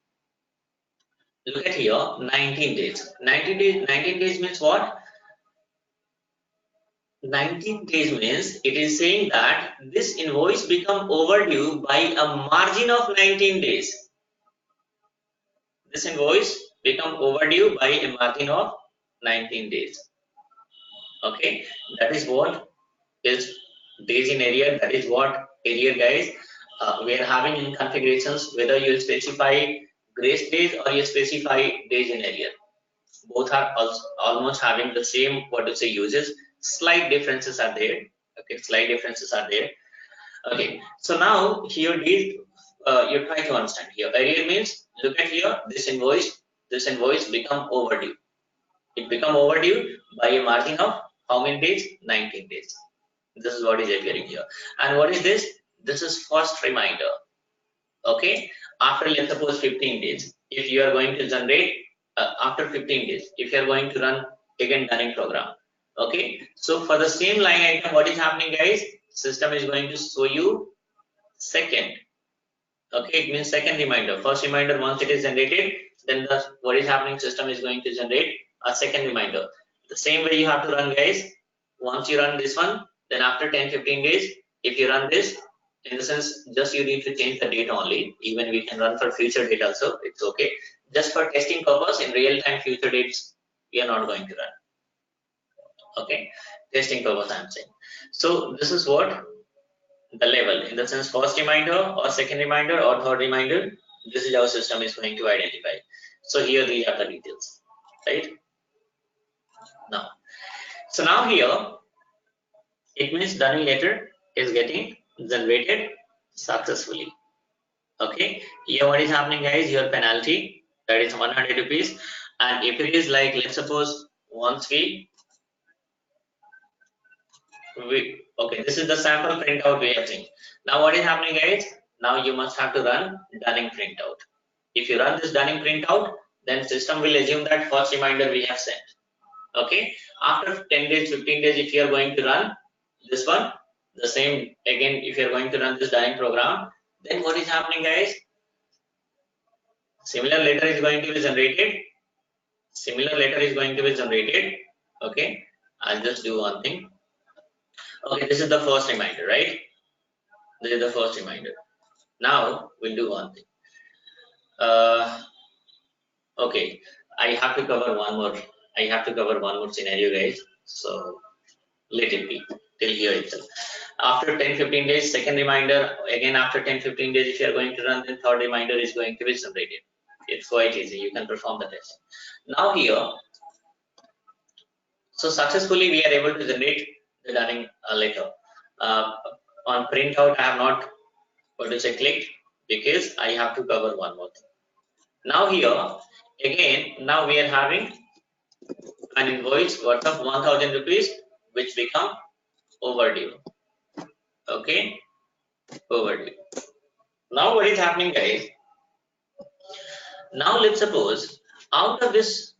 look at here, 19 days. 19 days means what? 19 days means it is saying that this invoice become overdue by a margin of 19 days. This invoice become overdue by a margin of 19 days. Okay, that is what is days in arrear. That is what arrear, guys. We are having in configurations whether you specify grace days or you specify days in arrear. Both are also almost having the same, what to say, uses. Slight differences are there. Okay, slight differences are there. Okay, so now here days, you try to understand here. Arrear means, look at here, this invoice become overdue. It become overdue by a margin of how many days? 19 days. This is what is appearing here. And what is this? This is first reminder. Okay, after, let's suppose, 15 days, if you are going to generate after 15 days, if you are going to run again Dunning program. Okay, so for the same line item, what is happening, guys? System is going to show you second. Okay, it means second reminder. First reminder, once it is generated, then what is happening, system is going to generate a second reminder. The same way you have to run, guys. Once you run this one, then after 10-15 days, if you run this, in the sense, just you need to change the date only. Even we can run for future date also, it's okay. Just for testing purpose, in real time future dates, we are not going to run. Okay, testing purpose I'm saying. So this is what the level, in the sense, first reminder or second reminder or third reminder, this is how system is going to identify. So here these are the details, right? Now, so now here it means Dunning letter is getting generated successfully. Okay, here what is happening, guys? Your penalty, that is 100 rupees, and if it is like, let's suppose, once we okay, this is the sample printout we have seen. Now what is happening, guys? Now you must have to run Dunning printout. If you run this Dunning printout, then system will assume that first reminder we have sent. Okay, after 10 days, 15 days, if you are going to run this one, the same again, if you are going to run this Dunning program, then what is happening, guys? Similar letter is going to be generated. Similar letter is going to be generated. Okay, I'll just do one thing. Okay, this is the first reminder, right? This is the first reminder. Now we'll do one thing. Okay, I have to cover one more. I have to cover one more scenario, guys. So let it be till here itself. After 10-15 days, second reminder. Again, after 10-15 days, if you are going to run, then third reminder is going to be generated. It's quite easy. You can perform the test. Now here, so successfully we are able to generate the Dunning letter. On printout, I have not clicked because I have to cover one more thing. Now here, again, now we are having an invoice worth of 1000 rupees, which become overdue. Okay, overdue. Now what is happening, guys? Now let's suppose out of this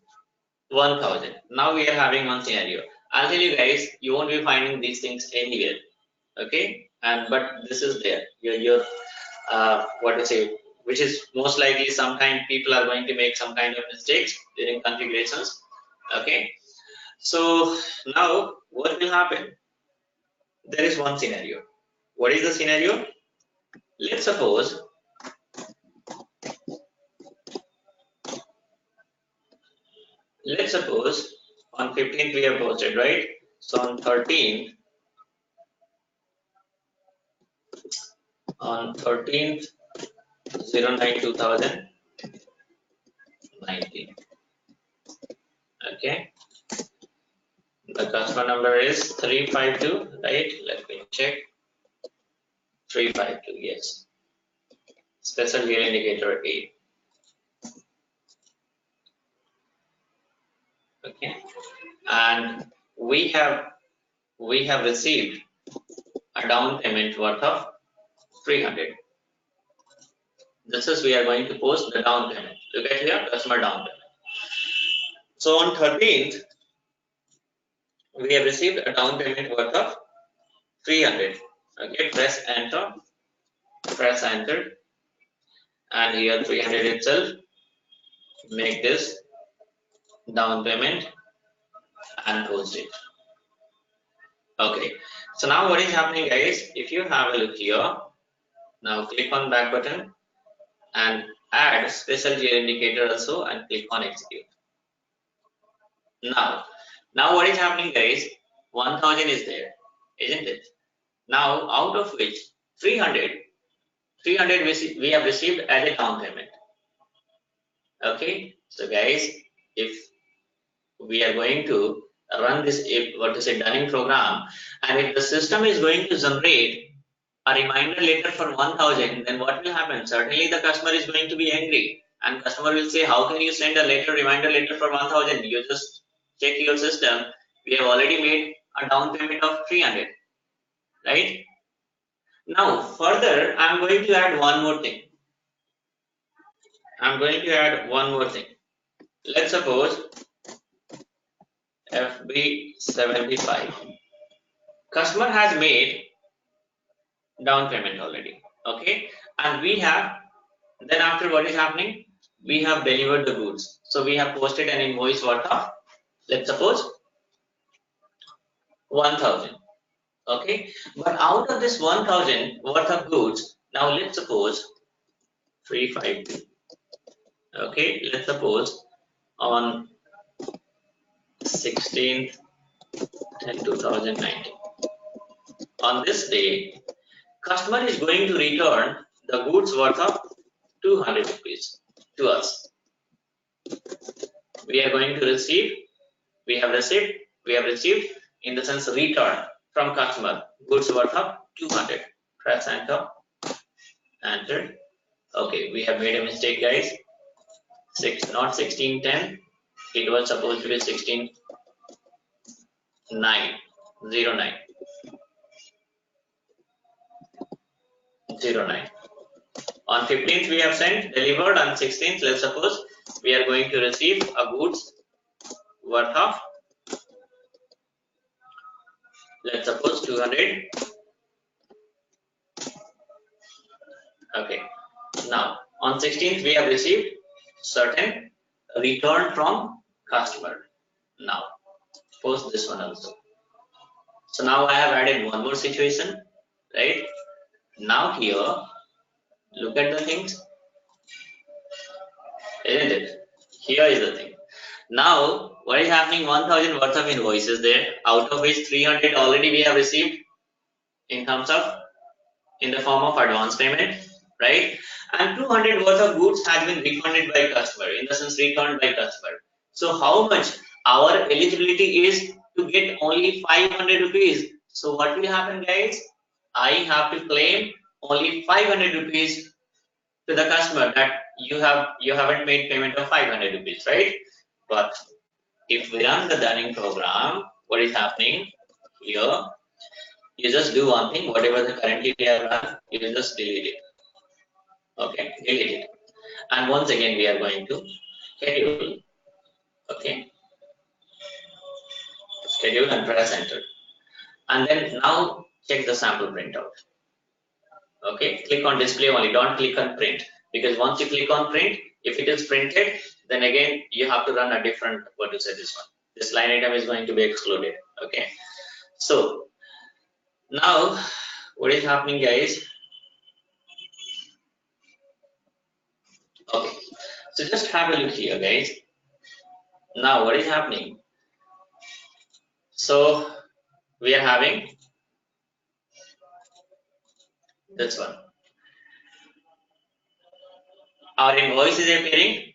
1000, now we are having one scenario. I'll tell you guys, you won't be finding these things anywhere. Okay, and but this is there. Your what to say, which is most likely sometime people are going to make some kind of mistakes during configurations. Okay, so now what will happen? There is one scenario. What is the scenario? Let's suppose on 15th we have posted, right? So on 13th, on 13th 09/2000, 19. Okay, the customer number is 352, right? Let me check. 352, yes. Special year indicator 8. Okay, and we have received a down payment worth of 300. This is we are going to post the down payment. Look at here, customer down payment. So on 13th, we have received a down payment worth of 300. Okay, press enter, and here 300 itself. Make this down payment and post it. Okay, so now what is happening, guys? If you have a look here, now click on back button and add special year indicator also and click on execute. Now what is happening, guys? 1000 is there, isn't it? Now out of which 300 we have received as a down payment. Okay, so guys, if we are going to run this Dunning program, and if the system is going to generate a reminder letter for 1000, then what will happen? Certainly the customer is going to be angry, and customer will say, how can you send a reminder letter for 1000? You just check your system, we have already made a down payment of 300, right? Now further I'm going to add one more thing. Let's suppose FB75. Customer has made down payment already. Okay, and we have, then after what is happening? We have delivered the goods. So we have posted an invoice worth of, let's suppose, 1000. Okay, but out of this 1000 worth of goods, now let's suppose 352. Okay, let's suppose on 16th 2019. On this day, customer is going to return the goods worth of 200 rupees to us. We are going to receive, we have received in the sense return from customer goods worth of 200. Press enter. Okay, we have made a mistake, guys. Not 1610, it was supposed to be 1609. On 15th we have sent, delivered. On 16th, let's suppose we are going to receive a goods worth of, let's suppose 200. Okay, now on 16th we have received certain return from customer. Now post this one also. So now I have added one more situation, right? Now here, look at the things, isn't it? Here is the thing. Now what is happening? 1000 worth of invoices there, out of which 300 already we have received in terms of, in the form of advance payment, right? And 200 worth of goods has been refunded by customer, in the sense returned by customer. So how much our eligibility is to get only 500 rupees. So what will happen, guys? I have to claim only 500 rupees to the customer, that you haven't made payment of 500 rupees, right? But if we run the Dunning program, what is happening here? You just do one thing, whatever the currently we have run, you just delete it. Okay, delete it. And once again we are going to schedule. Okay, schedule and press enter. And then now check the sample printout. Okay, click on display only, don't click on print, because once you click on print, if it is printed, then again you have to run a different, what to say, this one, this line item is going to be excluded. Okay, so now what is happening, guys? Okay, so just have a look here, guys. Now what is happening? So we are having this one, our invoice is appearing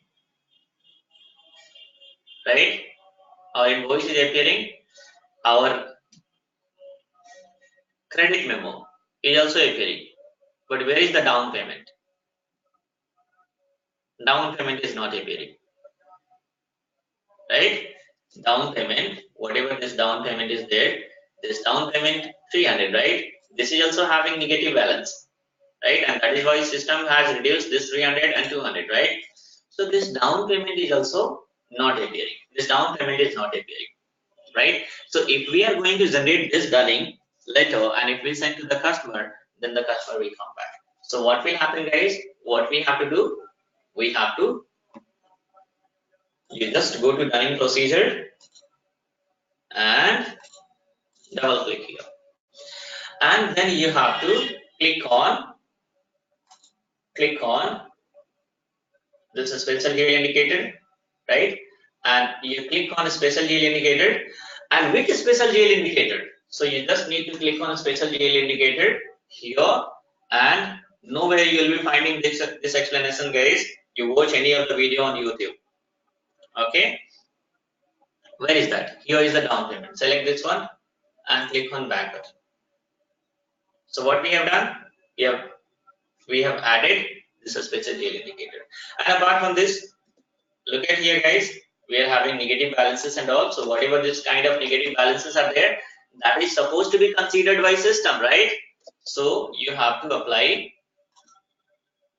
right? Our invoice is appearing. Our credit memo is also appearing. But where is the down payment? Down payment is not appearing, right? Down payment, whatever this down payment is there, this down payment 300, right? This is also having negative balance, right? And that is why system has reduced this 300 and 200, right? So this down payment is also not appearing. This down payment is not appearing, right? So if we are going to generate this dunning letter and if we send to the customer, then the customer will come back. So what will happen, guys? What we have to do? We have to, you just go to dunning procedure and double click here, and then you have to click on this is special yield indicator, right? And you click on special yield indicator, and which special yield indicator? So you just need to click on special yield indicator here, and nowhere you will be finding this explanation, guys. You watch any of the video on YouTube. Okay, where is that? Here is the down payment. Select this one and click on back button. So what we have done? We have added this special yield indicator. And apart from this, look at here, guys. We are having negative balances and all. So whatever this kind of negative balances are there, that is supposed to be considered by system, right? So you have to apply.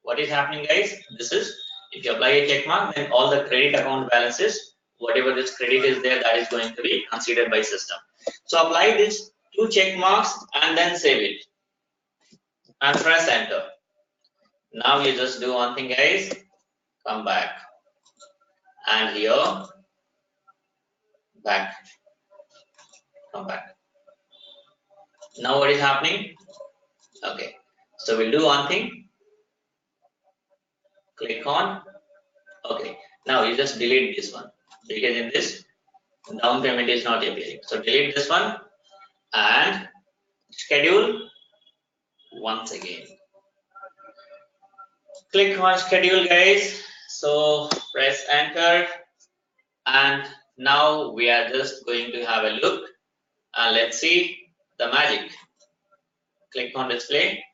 What is happening, guys? This is, if you apply a check mark, then all the credit account balances, whatever this credit is there, that is going to be considered by system. So apply this 2 check marks and then save it and press enter. Now you just do one thing, guys. Come back and here, back, come back. Now what is happening? Okay, so we'll do one thing. Click on. Okay, now you just delete this one because in this down payment is not appearing. So delete this one and schedule once again. Click on schedule, guys. So press enter, and now we are just going to have a look and let's see the magic. Click on display.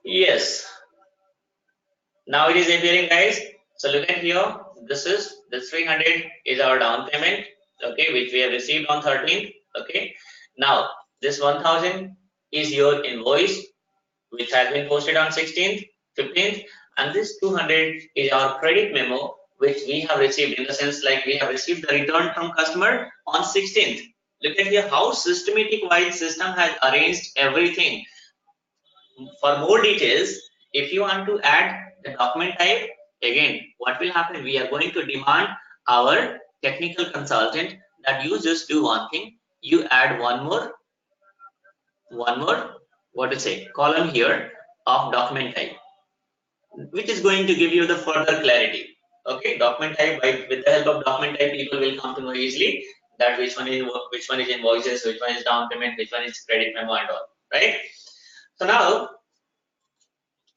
Yes, now it is appearing, guys. So look at here. This 300 is our down payment, okay, which we have received on 13th. Okay, now this 1000 is your invoice, which has been posted on 16th, 15th, and this 200 is our credit memo, which we have received, in the sense like we have received the return from customer on 16th. Look at here how systematic wise system has arranged everything. For more details, if you want to add the document type, again, what will happen? We are going to demand our technical consultant that you just do one thing. You add one more, what to say, column here of document type, which is going to give you the further clarity. Okay, document type, with the help of document type, people will come to know easily that which one is invoices, which one is down payment, which one is credit memo and all, right? So now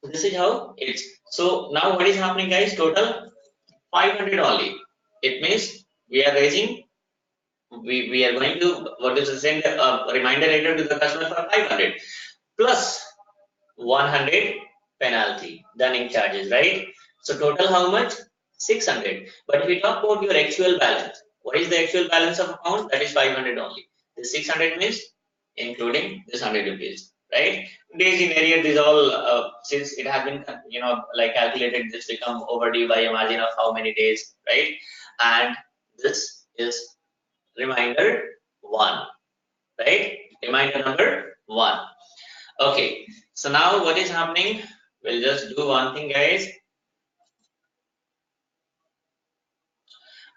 this is how it's. So now what is happening, guys? Total 500 only. It means we are raising, we are going to send a reminder letter to the customer for 500 plus 100 penalty dunning charges, right? So total how much? 600. But if we talk about your actual balance, what is the actual balance of account? That is 500 only. The 600 means including this 100 rupees, right? Days in arrears, these all since it has been like calculated, this become overdue by a margin of how many days, right? And this is reminder 1, right? Reminder number 1. Okay, so now what is happening? We'll just do one thing, guys.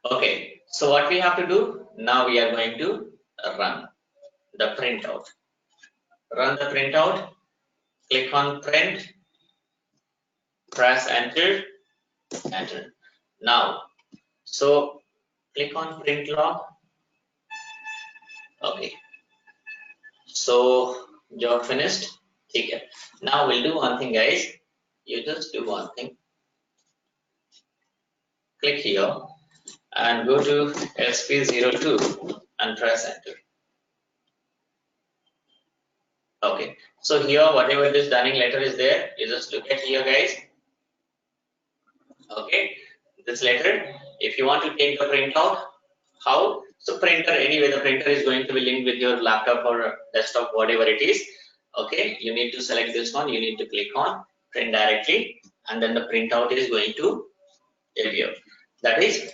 Okay, so what we have to do now, we are going to run the printout. Run the printout. Click on print. Press enter. Enter. Now, so click on print log. Okay. So job finished. Okay. Now we'll do one thing, guys. You just do one thing. Click here and go to SP02 and press enter. Okay, so here whatever this dunning letter is there, you just look at here guys. Okay, this letter, if you want to take the printout, how? So printer, anyway the printer is going to be linked with your laptop or desktop, whatever it is. Okay, you need to select this one, you need to click on print directly, and then the printout is going to appear. That is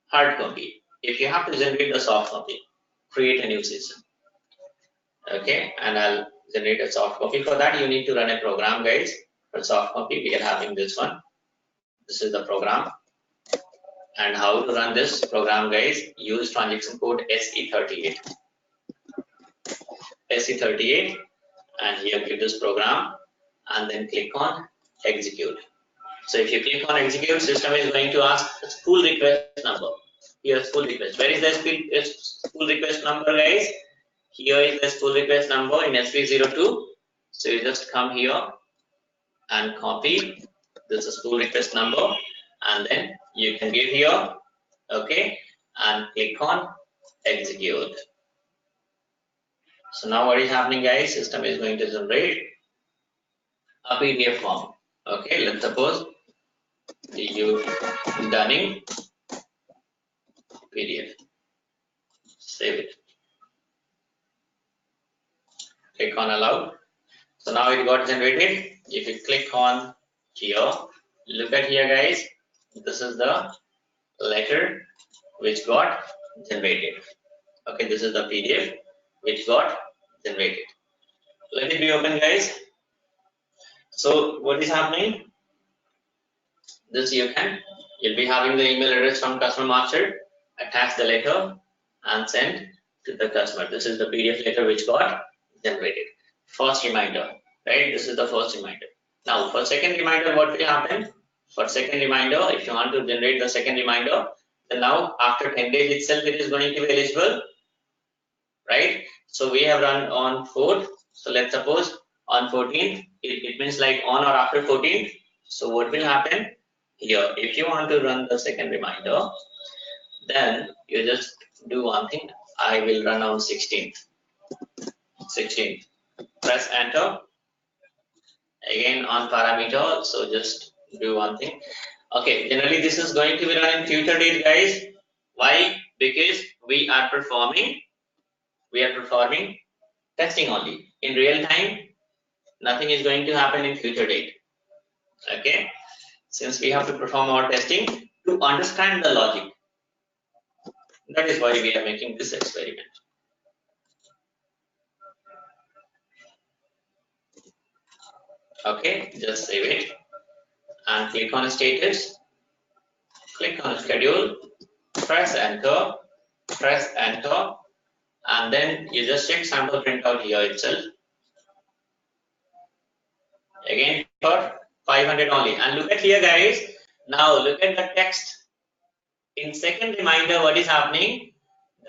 hard copy. If you have to generate the soft copy, create a new system. Okay, and I'll generate a soft copy. For that you need to run a program guys. For soft copy we are having this one. This is the program. And how to run this program guys, use transaction code SE38 and here give this program and then click on execute. So if you click on execute, system is going to ask spool request number. Here spool request. Where is the spool request number guys? Here is the spool request number in SP02. So you just come here and copy this spool request number and then you can give here, okay, and click on execute. So now what is happening guys, system is going to generate a PDF form. Okay, let's suppose you dunning PDF, save it, click on allow. So now it got generated. If you click on here, look at here guys, this is the letter which got generated. Okay, this is the PDF which got generated. Let it be open guys. So what is happening? This you'll be having the email address from customer master, attach the letter and send to the customer. This is the PDF letter which got generated. First reminder, right? This is the first reminder. Now for second reminder, what will happen? For second reminder, if you want to generate the second reminder, then now after 10 days itself it is going to be eligible, right? So we have run on 4th. So let's suppose on 14th, it means like on or after 14th. So what will happen here? If you want to run the second reminder, then you just do one thing. I will run on 16th. Press enter. Again on parameter. So just do one thing. Okay, generally this is going to be run in future date, guys. Why? Because we are performing testing only. In real time, nothing is going to happen in future date. Okay, since we have to perform our testing to understand the logic. That is why we are making this experiment. Okay, just save it and click on status, click on schedule, press enter, and then you just check sample printout here itself. Again for 500 only. And look at here guys, now look at the text. In second reminder, what is happening?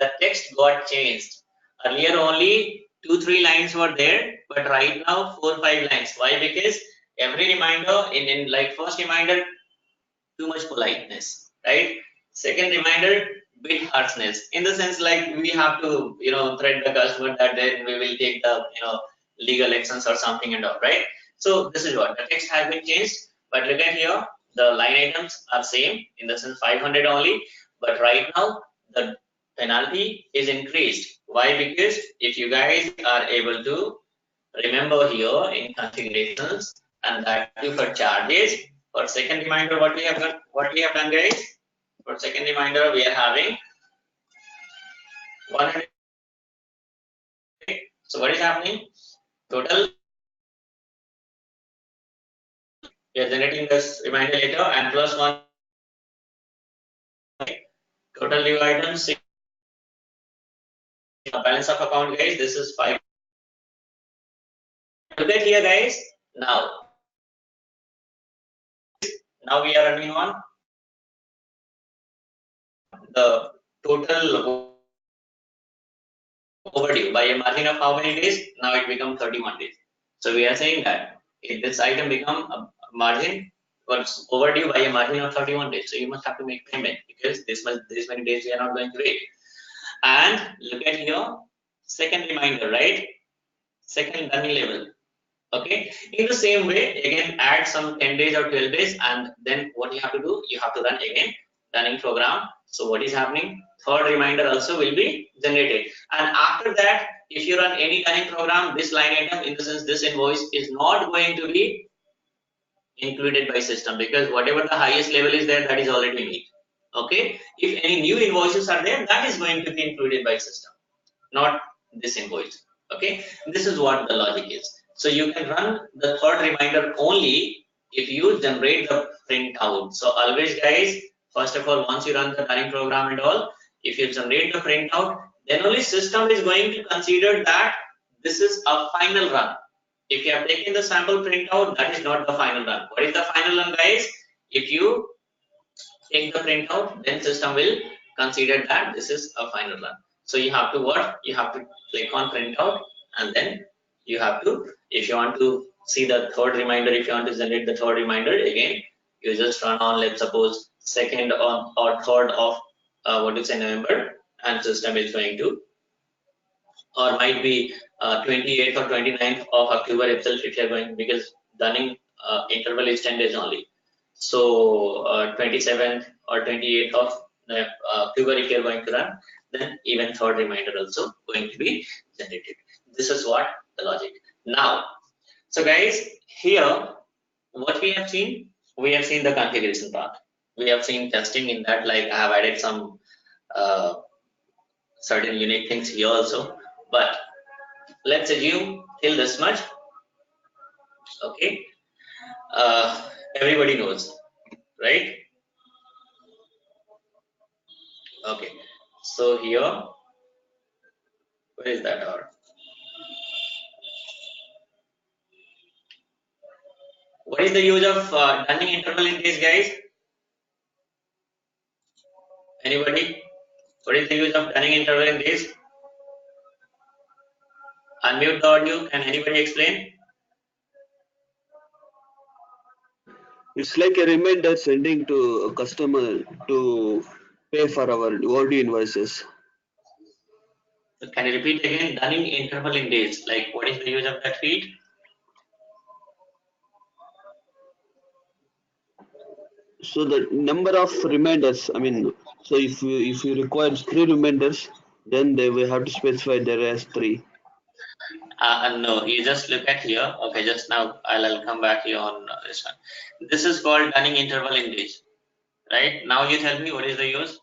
The text got changed. Earlier only 2-3 lines were there, but right now 4-5 lines. Why? Because every reminder in like first reminder, too much politeness, right? Second reminder, bit harshness. In the sense like we have to, threat the customer that then we will take the, legal actions or something and all, right? So this is what the text has been changed. But look at here, the line items are same in the sense 500 only. But right now the penalty is increased. Why? Because if you guys are able to remember here in configurations and that too for charges, for second reminder what we have done guys, for second reminder we are having 100. So what is happening? Total we are generating this reminder later and plus 1. Total due items, balance of account guys, this is 5. Look at here guys, now we are running on the total overdue by a margin of how many days? Now it becomes 31 days. So we are saying that if this item become a margin was overdue by a margin of 31 days. So you must have to make payment because this many days we are not going to wait. And look at your second reminder, right? Second dunning level. Okay. In the same way, again add some 10 days or 12 days, and then what you have to do, you have to run again dunning program. So what is happening? Third reminder also will be generated. And after that, if you run any dunning program, this line item, in the sense this invoice, is not going to be included by system, because whatever the highest level is there, that is already met. Okay. If any new invoices are there, that is going to be included by system, not this invoice. Okay, this is what the logic is. So you can run the third reminder only if you generate the printout. So always, guys, first of all, once you run the running program and all, if you generate the printout, then only system is going to consider that this is a final run. If you have taken the sample printout, that is not the final run. What is the final run, guys? If you take the printout, then system will consider that this is a final run. So you have to what? You have to click on printout, and then you have to, if you want to see the third reminder, if you want to generate the third reminder, again, you just run on, let's suppose, 2nd or 3rd of November, and system is going to, or might be 28th or 29th of October itself if you are going, because dunning interval is 10 days only. So 27th or 28th of October if you are going to run, then even third reminder also going to be generated. This is what the logic. Now, so guys, here what we have seen the configuration part. We have seen testing in that, like I have added some certain unique things here also, but let's assume till this much. Okay, everybody knows, right? Okay, so here, where is that R? What is the use of dunning interval in this, guys? Anybody? What is the use of dunning interval in this? Unmute the audio. Can anybody explain?
It's like a reminder sending to a customer to pay for our overdue invoices.
So can you repeat again? Dunning interval in days. Like, what is the use of that feed?
So the number of reminders, I mean, so if you require 3 reminders, then they will have to specify there as 3.
No, you just look at here. Okay, just now I'll come back here on this one. This is called dunning interval in days, right? Now you tell me what is the use?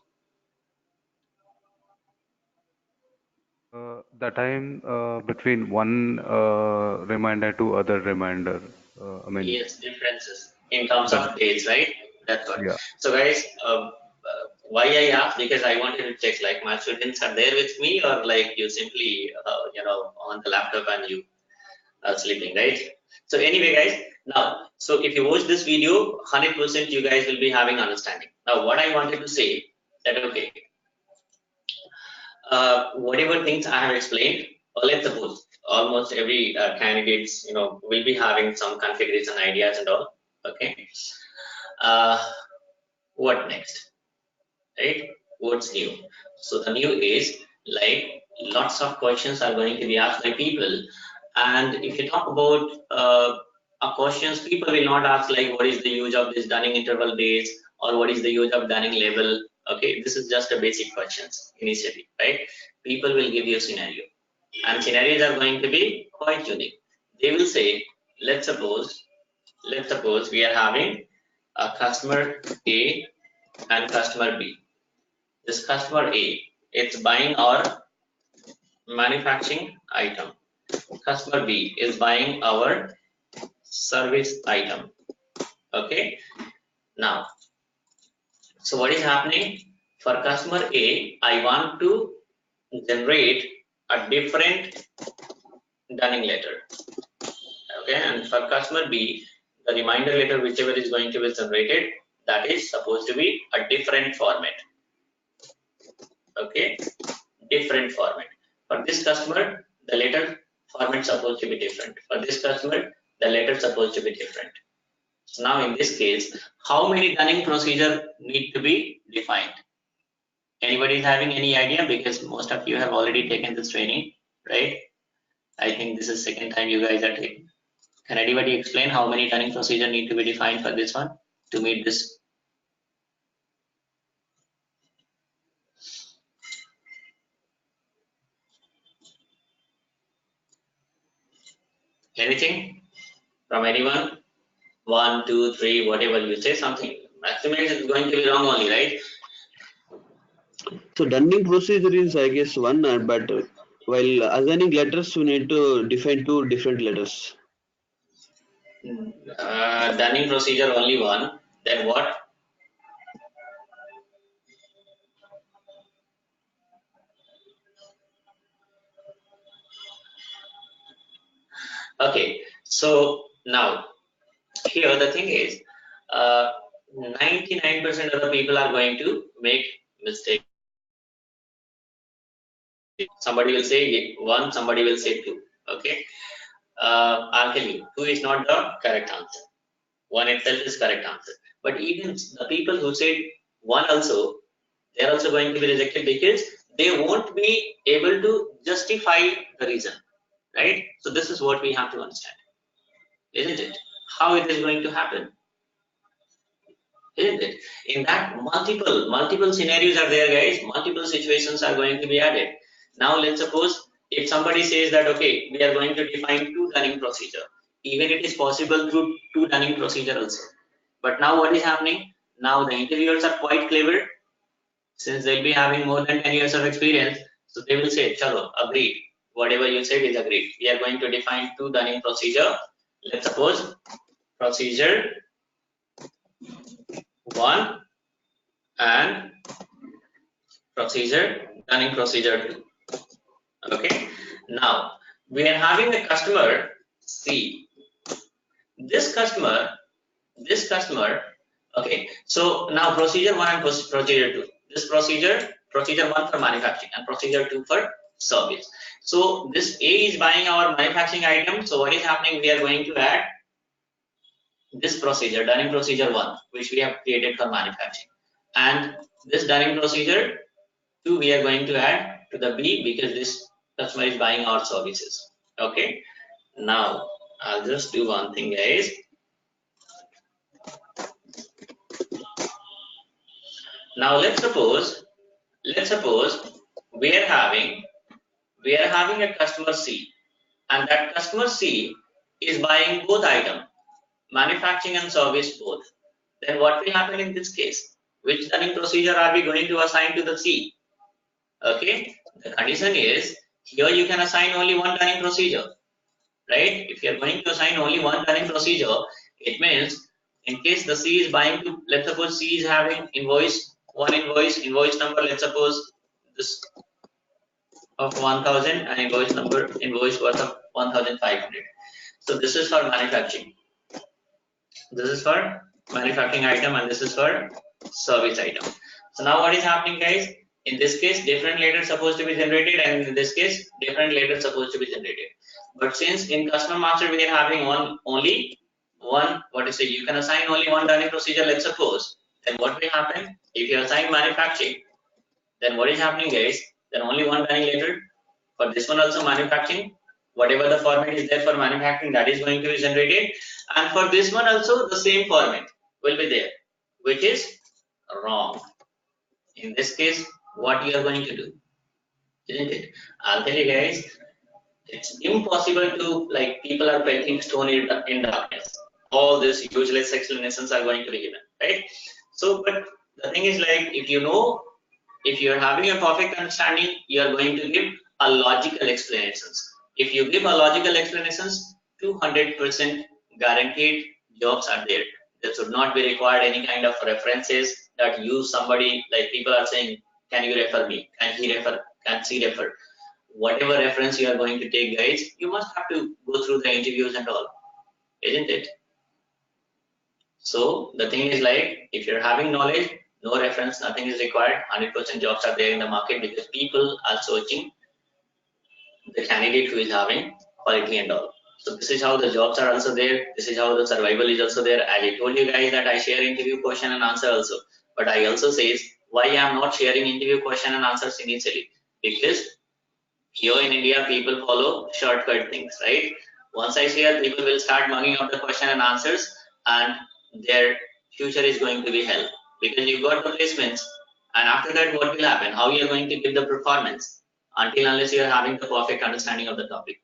The time between one reminder to other reminder. I mean,
Yes, differences in terms
the,
of days, right? That's what.
yeah.
So guys, why I asked, because I wanted to check, like, my students are there with me, or like you simply on the laptop and you are sleeping, right? So anyway, guys, now, so if you watch this video, 100% you guys will be having understanding. Now what I wanted to say, that okay, whatever things I have explained, let's suppose almost every candidates will be having some configuration ideas and all. Okay, what next, right? What's new? So the new is, like, lots of questions are going to be asked by people, and if you talk about questions, people will not ask like what is the use of this dunning interval days, or what is the use of dunning level. Okay, this is just a basic questions initially, right? People will give you a scenario, and scenarios are going to be quite unique. They will say, let's suppose we are having a customer A and customer B. This customer A, it's buying our manufacturing item. Customer B is buying our service item. Okay, now, so what is happening for customer A? I want to generate a different dunning letter. Okay, and for customer B, the reminder letter, whichever is going to be generated, that is supposed to be a different format. Okay, different format. For this customer, the letter format supposed to be different. For this customer, the letter supposed to be different. So now in this case, how many Dunning procedure need to be defined? Anybody is having any idea? Because most of you have already taken this training, right? I think this is second time you guys are taking. Can anybody explain how many Dunning procedure need to be defined for this one to meet this? Anything from anyone? 1, 2, 3, whatever you say, something. Maximum is going to be wrong only, right?
So Dunning procedure is, I guess, one, but while assigning letters, we need to define two different letters.
Dunning procedure only one. Then what? Okay. So now here the thing is, 99% of the people are going to make mistake. Somebody will say one, somebody will say two. Okay. I'll tell you, two is not the correct answer. One itself is correct answer. But even the people who said one also, they're also going to be rejected because they won't be able to justify the reason, right? So this is what we have to understand, isn't it? How it is going to happen, isn't it? In that multiple scenarios are there, guys. Multiple situations are going to be added. Now let's suppose if somebody says that okay, we are going to define two Dunning procedure. Even it is possible through two Dunning procedure also. But now what is happening? Now the interviewers are quite clever, since they'll be having more than 10 years of experience. So they will say, chalo, agreed. Whatever you said is agreed. We are going to define two Dunning procedure. Let's suppose procedure 1 and procedure Dunning procedure 2. Okay. Now we are having a customer C. This customer. Okay. So now procedure 1 and procedure 2. This procedure 1 for manufacturing and procedure 2 for service. So this A is buying our manufacturing item. So what is happening? We are going to add this procedure, Dunning procedure 1, which we have created for manufacturing, and this Dunning procedure 2 we are going to add to the B because this customer is buying our services. Okay. Now I'll just do one thing, guys. Now let's suppose we are having a customer C, and that customer C is buying both items, manufacturing and service both. Then what will happen in this case? Which Dunning procedure are we going to assign to the C? Okay, the condition is here you can assign only one Dunning procedure, right? If you are going to assign only one Dunning procedure, it means in case the C is buying to, let's suppose C is having invoice number, let's suppose this of 1000 and invoice worth of 1500. So this is for manufacturing. This is for manufacturing item and this is for service item. So now what is happening, guys? In this case, different letters supposed to be generated, and in this case, different letters supposed to be generated. But since in customer master we are having only one, you can assign only one Dunning procedure, let's suppose. Then what will happen? If you assign manufacturing, then what is happening, guys? Then only one Dunning letter. For this one also manufacturing, whatever the format is there for manufacturing, that is going to be generated, and for this one also the same format will be there, which is wrong. In this case, what you are going to do, isn't it? I'll tell you, guys, it's impossible to, like, people are painting stone in darkness. All these useless explanations are going to be given, right? So but the thing is, like, if you are having a perfect understanding, you are going to give a logical explanations. If you give a logical explanations, 200% guaranteed jobs are there. There should not be required any kind of references that use somebody, like people are saying, can you refer me? Can he refer? Can she refer? Whatever reference you are going to take, guys, you must have to go through the interviews and all, isn't it? So the thing is, like, if you're having knowledge, no reference, nothing is required. 100% jobs are there in the market because people are searching the candidate who is having quality and all. So this is how the jobs are also there. This is how the survival is also there. As I told you guys that I share interview question and answer also. But I also says why I am not sharing interview question and answers initially. Because here in India, people follow shortcut things, right? Once I share, people will start mugging up the question and answers, and their future is going to be hell because you got the placements, and after that, what will happen? How you are going to give the performance until unless you are having the perfect understanding of the topic.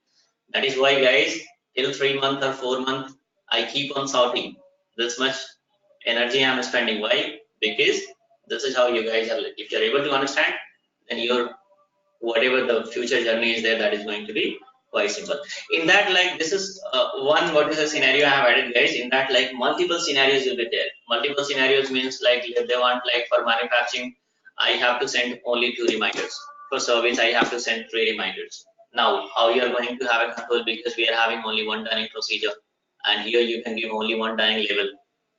That is why, guys, till 3 months or 4 months, I keep on shouting. This much energy I'm spending. Why? Because this is how you guys are. If you're able to understand, then you're whatever the future journey is there, that is going to be quite simple. In that, like this is one what is the scenario I have added, guys. In that, like multiple scenarios will be there. Multiple scenarios means like if they want like for manufacturing, I have to send only 2 reminders. For service, I have to send 3 reminders. Now, how you are going to have a control because we are having only one dunning procedure, and here you can give only one dunning level,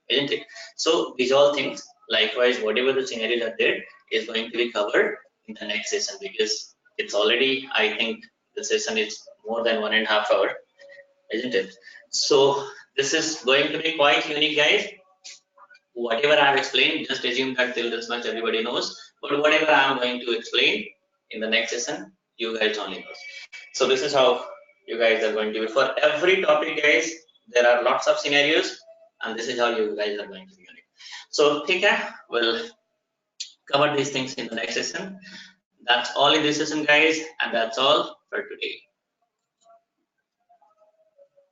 isn't it? So these all things, likewise, whatever the scenarios are there is going to be covered in the next session because it's already, I think the session is more than 1.5 hours, isn't it? So this is going to be quite unique, guys. Whatever I have explained, just assume that till this much everybody knows. But whatever I am going to explain in the next session, you guys only know. So this is how you guys are going to be. For every topic, guys, there are lots of scenarios, and this is how you guys are going to be unique. So think we'll cover these things in the next session. That's all in this session, guys, and that's all for today.